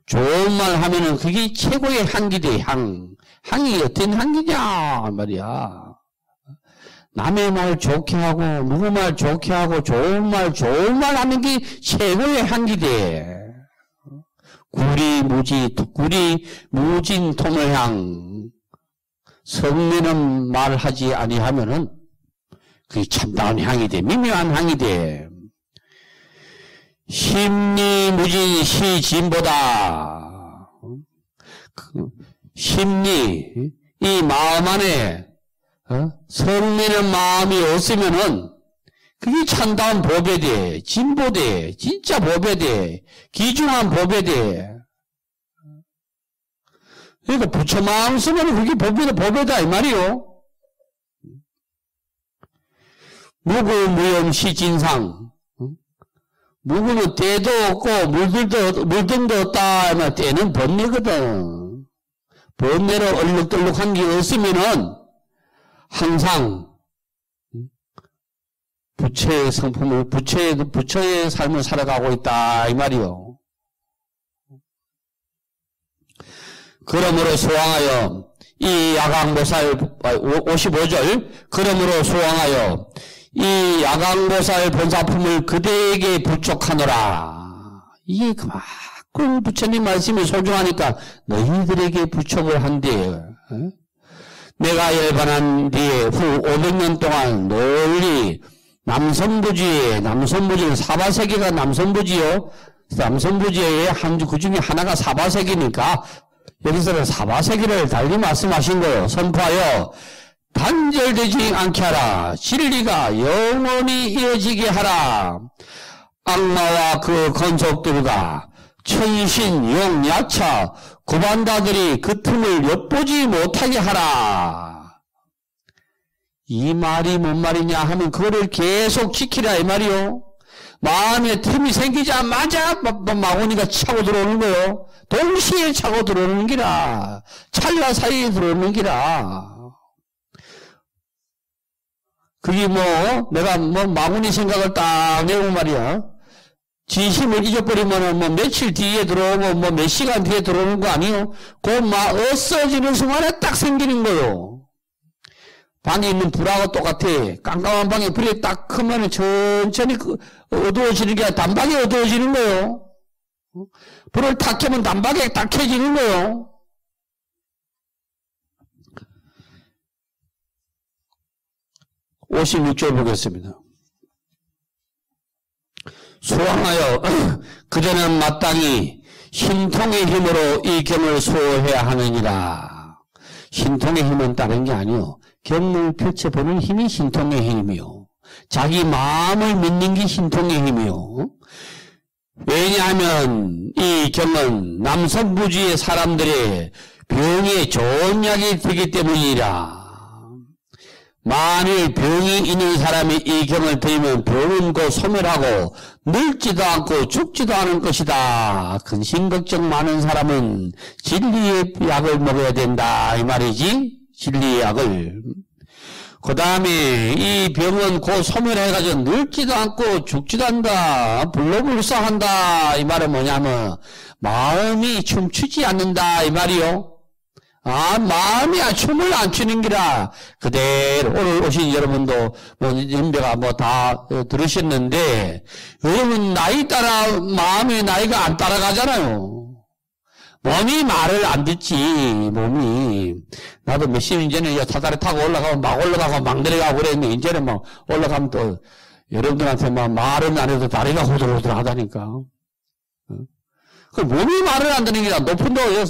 좋은 말 하면은 그게 최고의 향기대, 향. 향이 어떤 향기냐, 말이야. 남의 말 좋게 하고, 누구 말 좋게 하고, 좋은 말 하는 게 최고의 향기대. 구리무진 토모향. 성내는 말하지 아니하면은 그게 참다운 향이대, 미묘한 향이대. 심리무진 시진보다. 심리, 이 마음 안에 성내는 마음이 없으면은 그게 참다운 법에대, 진보대, 진짜 법에대, 기중한 법에대. 그러니까 부처 마음 쓰면 그게 법에다 이 말이요. 무구무염 시진상. 묵으면 때도 없고 물등도 없다 하면 때는 번뇌거든. 번뇌로 얼룩덜룩한 게 없으면은 항상 부처의 성품을 부처의 삶을 살아가고 있다 이 말이요. 그러므로 소왕하여 이 야광보살 55절 그러므로 소왕하여 이 야광보살 본사품을 그대에게 부촉하노라. 이게 그만큼 부처님 말씀이 소중하니까 너희들에게 부촉을 한대. 내가 열반한 뒤에 후 500년 동안 널리 남선부지는 사바세계가 남선부지요. 남선부지에 그 중에 하나가 사바세계니까 여기서는 사바세계를 달리 말씀하신 거예요. 선포하여 단절되지 않게 하라. 진리가 영원히 이어지게 하라. 악마와 그 건속들과 천신, 용, 야차, 구반다들이 그 틈을 엿보지 못하게 하라. 이 말이 뭔 말이냐 하면 그거를 계속 지키라 이 말이요. 마음에 틈이 생기자마자 마구니가 차고 들어오는 거요. 동시에 차고 들어오는 기라. 찰나 사이에 들어오는 기라. 그게 내가 마구니 생각을 딱 내고 말이야. 진심을 잊어버리면 며칠 뒤에 들어오고 몇 시간 뒤에 들어오는 거 아니요? 없어지는 순간에 딱 생기는 거요. 방에 있는 불하고 똑같아. 깜깜한 방에 불이 딱 크면 천천히 어두워지는 게 아니라 단박에 어두워지는 거요. 불을 탁 켜면 단박에 딱 켜지는 거요. 56절 보겠습니다. 소왕하여 그대는 마땅히 신통의 힘으로 이 경을 수호해야 하느니라. 신통의 힘은 다른 게 아니요. 경을 펼쳐보는 힘이 신통의 힘이요. 자기 마음을 믿는 게 신통의 힘이요. 왜냐하면 이 경은 남성부지의 사람들의 병에 좋은 약이 되기 때문이라. 만일 병이 있는 사람이 이 경을 들으면 병은 곧 소멸하고 늙지도 않고 죽지도 않을 것이다. 근심 걱정 많은 사람은 진리의 약을 먹어야 된다 이 말이지. 진리의 약을. 그 다음에 이 병은 곧 소멸해가지고 늙지도 않고 죽지도 않는다. 불로불사한다 이 말은 뭐냐면 마음이 춤추지 않는다 이 말이요. 마음이 춤을 안 추는 기라. 그대로 오늘 오신 여러분도 연배가 다 들으셨는데, 여러분 나이 따라 마음의 나이가 안 따라가잖아요. 몸이 말을 안 듣지. 몸이. 나도 몇십 년 전에 사다리 타고 올라가면 막 올라가고 막 내려가고 그랬는데 이제는 막 올라가면 또 여러분들한테 막 말은 안 해도 다리가 호들호들 하다니까. 그 몸이 말을 안 듣는 게 높은 데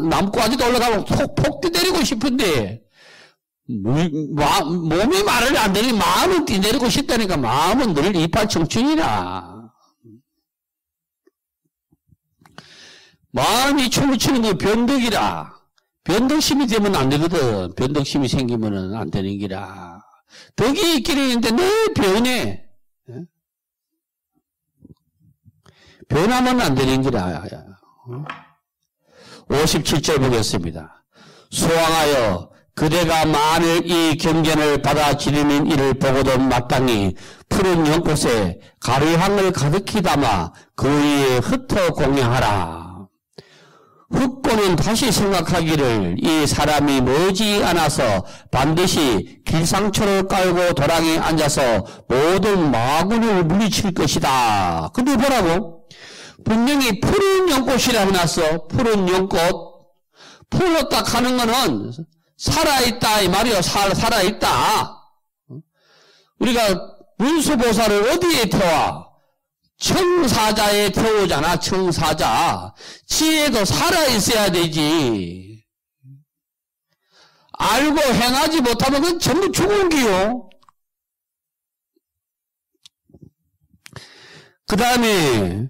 나무까지도 올라가면 폭 뛰내리고 싶은데 몸이 말을 안 듣는 마음은 뛰내리고 싶다니까. 마음은 늘 이팔 청춘이라. 마음이 춤을 추는 게 변덕이라. 변덕심이 되면 안 되거든. 변덕심이 생기면 안 되는 기라. 덕이 있기는 있는데 늘 변해. 변하면 안 되는 기라. 57절 보겠습니다. 수왕하여 그대가 만일 이 경전을 받아들이는 이를 보고도 마땅히 푸른 연꽃에 가루향을 가득히 담아 그 위에 흩어 공양하라. 흩고는 다시 생각하기를 이 사람이 머지않아서 반드시 길상초를 깔고 도랑에 앉아서 모든 마구를 물리칠 것이다. 근데 뭐라고? 분명히 푸른 연꽃이라 해놨어. 푸른 연꽃. 풀었다 하는 거는 살아있다 이 말이요. 살아있다. 우리가 문수보살을 어디에 태워? 청사자에 태우잖아. 청사자. 지혜도 살아있어야 되지. 알고 행하지 못하면 그건 전부 죽은 기요. 그 다음에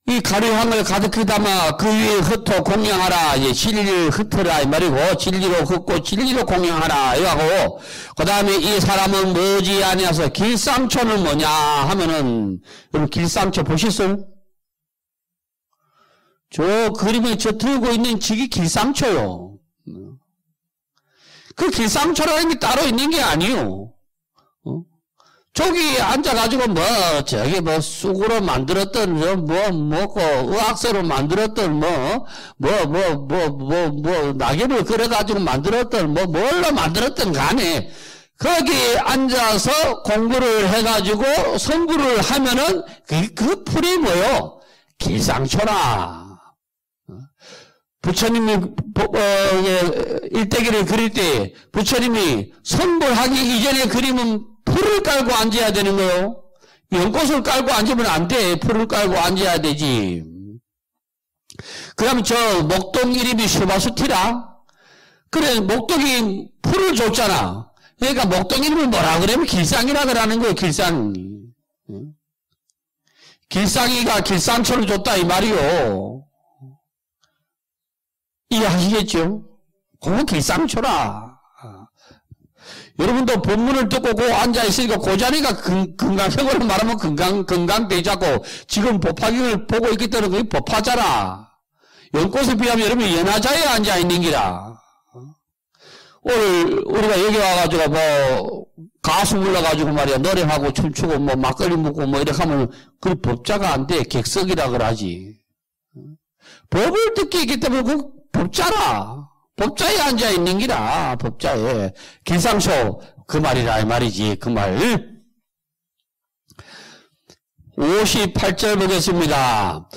이 가루향을 가득히 담아 그 위에 흩어 공양하라. 진리를 흩어라 이 말이고, 진리로 흩고 진리로 공양하라 이거고, 그 다음에 이 사람은 뭐지 아니어서 길상초는 뭐냐 하면은, 여러분 길상초 보셨어요? 저 그림에 저 들고 있는 저기 길상초요. 그 길상초라는 게 따로 있는 게 아니요. 저기 앉아가지고 저기 쑥으로 만들었던 뭐고 의학서로 만들었던 낙엽을 그려가지고 만들었던 뭘로 만들었던 간에 거기 앉아서 공부를 해가지고 성구를 하면은 그 풀이 뭐요? 길상초라. 부처님이 일대기를 그릴 때 부처님이 성불하기 이전에 그림은 풀을 깔고 앉아야 되는 거요. 연꽃을 깔고 앉으면 안 돼. 풀을 깔고 앉아야 되지. 그러면 저 목동 이름이 수바수티라. 그래 목동이 풀을 줬잖아. 그러니까 목동 이름을 뭐라 그러면 길상이라 그러는 거예요. 길상. 길상이가 길상초를 줬다 이 말이요. 이해하시겠죠? 그건 길상초라. 여러분도 본문을 듣고 고 앉아있으니까 그 자리가 건강형으로 말하면 건강대자고 지금 법화경을 보고 있기 때문에 그게 법화자라. 연꽃에 비하면 여러분 연화자에 앉아있는 기라. 오늘 우리가 여기 와가지고 가수 불러가지고 말이야 노래하고 춤추고 막걸리 먹고 이렇게 하면 그 법자가 안 돼. 객석이라 그러지. 법을 듣기 있기 때문에 그 법자라. 법자에 앉아있는 기라. 법자에. 길상초 그 말이라 이 말이지. 그 말. 58절 보겠습니다.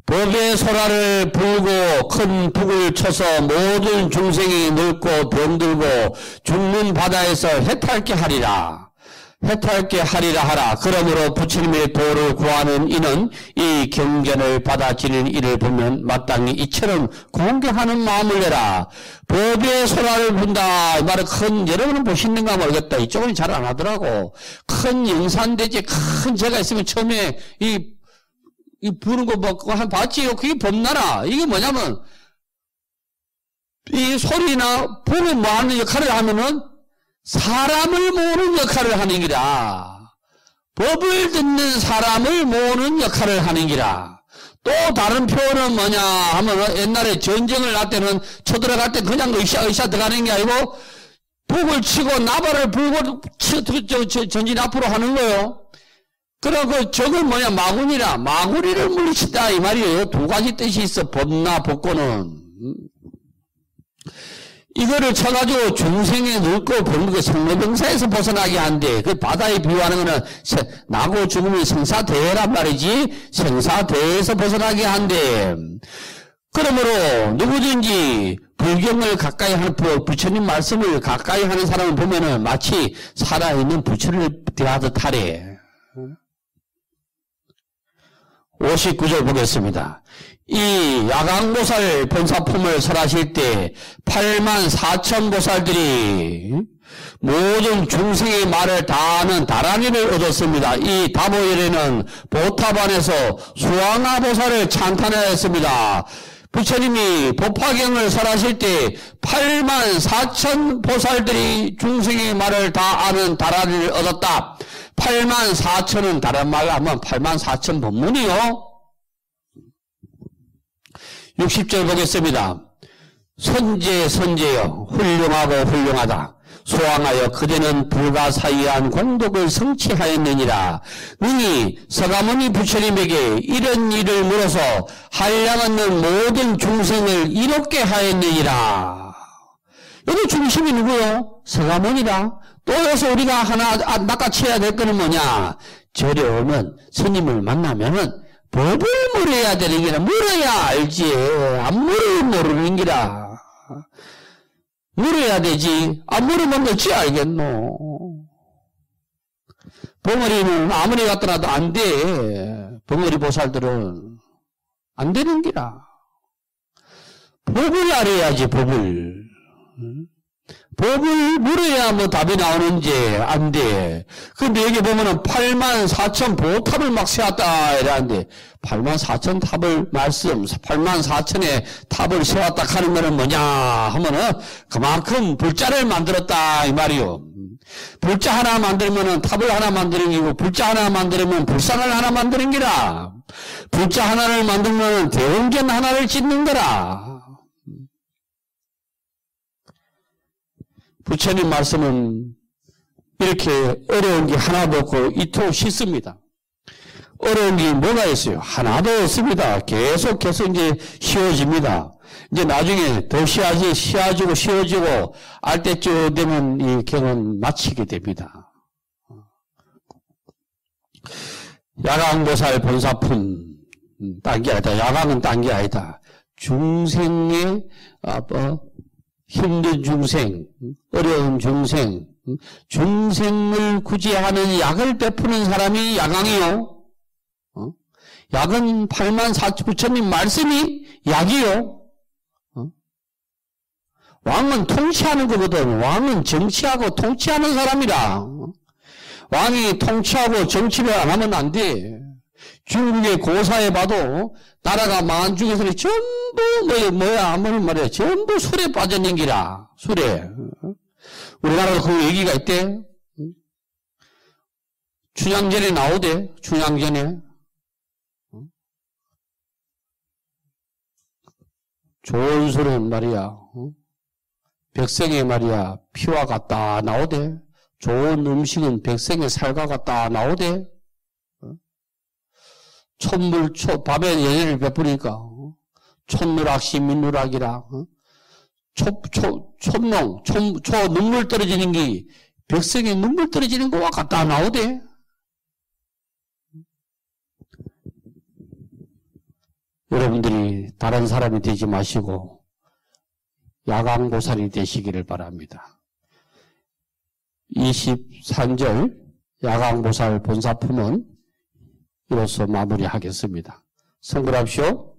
법의 소라를 불고 큰 북을 쳐서 모든 중생이 늙고 병들고 죽는 바다에서 해탈케 하리라. 해탈게 하리라 하라. 그러므로 부처님의 도를 구하는 이는 이 경전을 받아들이는 이를 보면 마땅히 이처럼 공경하는 마음을 내라. 법의 소라를 분다. 이 말은 여러분은 보시는가 모르겠다. 이쪽은 잘 안 하더라고. 큰 영산대지 큰 제가 있으면 처음에 이 부는 거 먹고 한 봤지요. 그게 법나라. 이게 뭐냐면 이 소리나 법에 뭐 하는 역할을 하면은 사람을 모으는 역할을 하는 기라. 법을 듣는 사람을 모으는 역할을 하는 기라. 또 다른 표현은 뭐냐 하면 옛날에 전쟁을 할 때는 쳐들어갈 때 그냥 으쌰 들어가는 게 아니고 북을 치고 나발을 불고 전진 앞으로 하는 거요. 그리고 적은 뭐냐 마구니라. 마구니를 물리친다 이 말이에요. 두 가지 뜻이 있어. 법나 법고는. 이거를 쳐가지고 중생에 넣고 그 생로병사에서 벗어나게 한대. 그 바다에 비유하는 거는 나고 죽으면 생사대해란 말이지. 생사대해에서 벗어나게 한대. 그러므로 누구든지 불경을 가까이 하는 부처님 말씀을 가까이 하는 사람을 보면은 마치 살아있는 부처를 대하듯 하래. 59절 보겠습니다. 이 야광보살 본사품을 설하실 때 84,000 보살들이 모든 중생의 말을 다 하는 다란이를 얻었습니다. 이 다보열에는 보타반에서 수왕아 보살을 찬탄하였습니다. 부처님이 법화경을 설하실 때 84,000 보살들이 중생의 말을 다 아는 다란이를 얻었다. 84,000은 다른 말로 하면 84,000 법문이요. 60절 보겠습니다. 선제여 훌륭하고 훌륭하다. 소왕하여 그대는 불가사의한 공덕을 성취하였느니라. 능히 서가모니 부처님에게 이런 일을 물어서 한량없는 모든 중생을 이롭게 하였느니라. 여기 중심이 누구요? 서가모니라. 또 여기서 우리가 하나 낚아채야 될 거는 뭐냐? 절에 오면 스님을 만나면은 법을 물어야 되는 기라. 물어야 알지. 안 물으면 모르는 기라. 물어야 되지. 안 물으면 어찌 알겠노. 벙어리는 아무리 갖다 놔도 안 돼. 벙어리 보살들은 안 되는 기라. 법을 알아야지, 법을. 법을 물어야 뭐 답이 나오는지 안 돼. 근데 여기 보면은 84,000 보탑을 막 세웠다 이러는데 84,000 탑을 말씀 84,000의 탑을 세웠다 하는 거는 뭐냐 하면은 그만큼 불자를 만들었다 이 말이요. 불자 하나 만들면은 탑을 하나 만드는 기고 불자 하나 만들면 불상을 하나 만드는 기라. 불자 하나를 만들면 대원전 하나를 짓는 거라. 부처님 말씀은 이렇게 어려운 게 하나도 없고 이토록 쉽습니다. 어려운 게 뭐가 있어요? 하나도 없습니다. 계속해서 이제 쉬워집니다. 이제 나중에 더 쉬워지고 알 때쯤 되면 이 경은 마치게 됩니다. 야광보살 본사품 딴 게 아니다. 야광은 딴 게 아니다. 중생의 힘든 중생, 어려운 중생, 중생을 구제하는 약을 베푸는 사람이 야광이요. 약은 84,000 부처님 말씀이 약이요. 왕은 통치하는 거거든. 왕은 정치하고 통치하는 사람이라. 왕이 통치하고 정치를 안 하면 안 돼. 중국의 고사에 봐도 나라가 망한 중에서는 전부 하면 말이야. 전부 술에 빠져있는 기라. 술에. 우리나라도 그 얘기가 있대. 춘향전에 나오대. 춘향전에. 좋은 술은 말이야. 백성의 말이야. 피와 같다 나오대. 좋은 음식은 백성의 살과 같다 나오대. 밤에 연애를 베푸니까, 촛누락시 민누락이라, 눈물 떨어지는 게, 백성의 눈물 떨어지는 거와 같다 나오대. 여러분들이 다른 사람이 되지 마시고, 야광보살이 되시기를 바랍니다. 23절, 야광보살 본사품은 이로써 마무리하겠습니다. 성불합시오.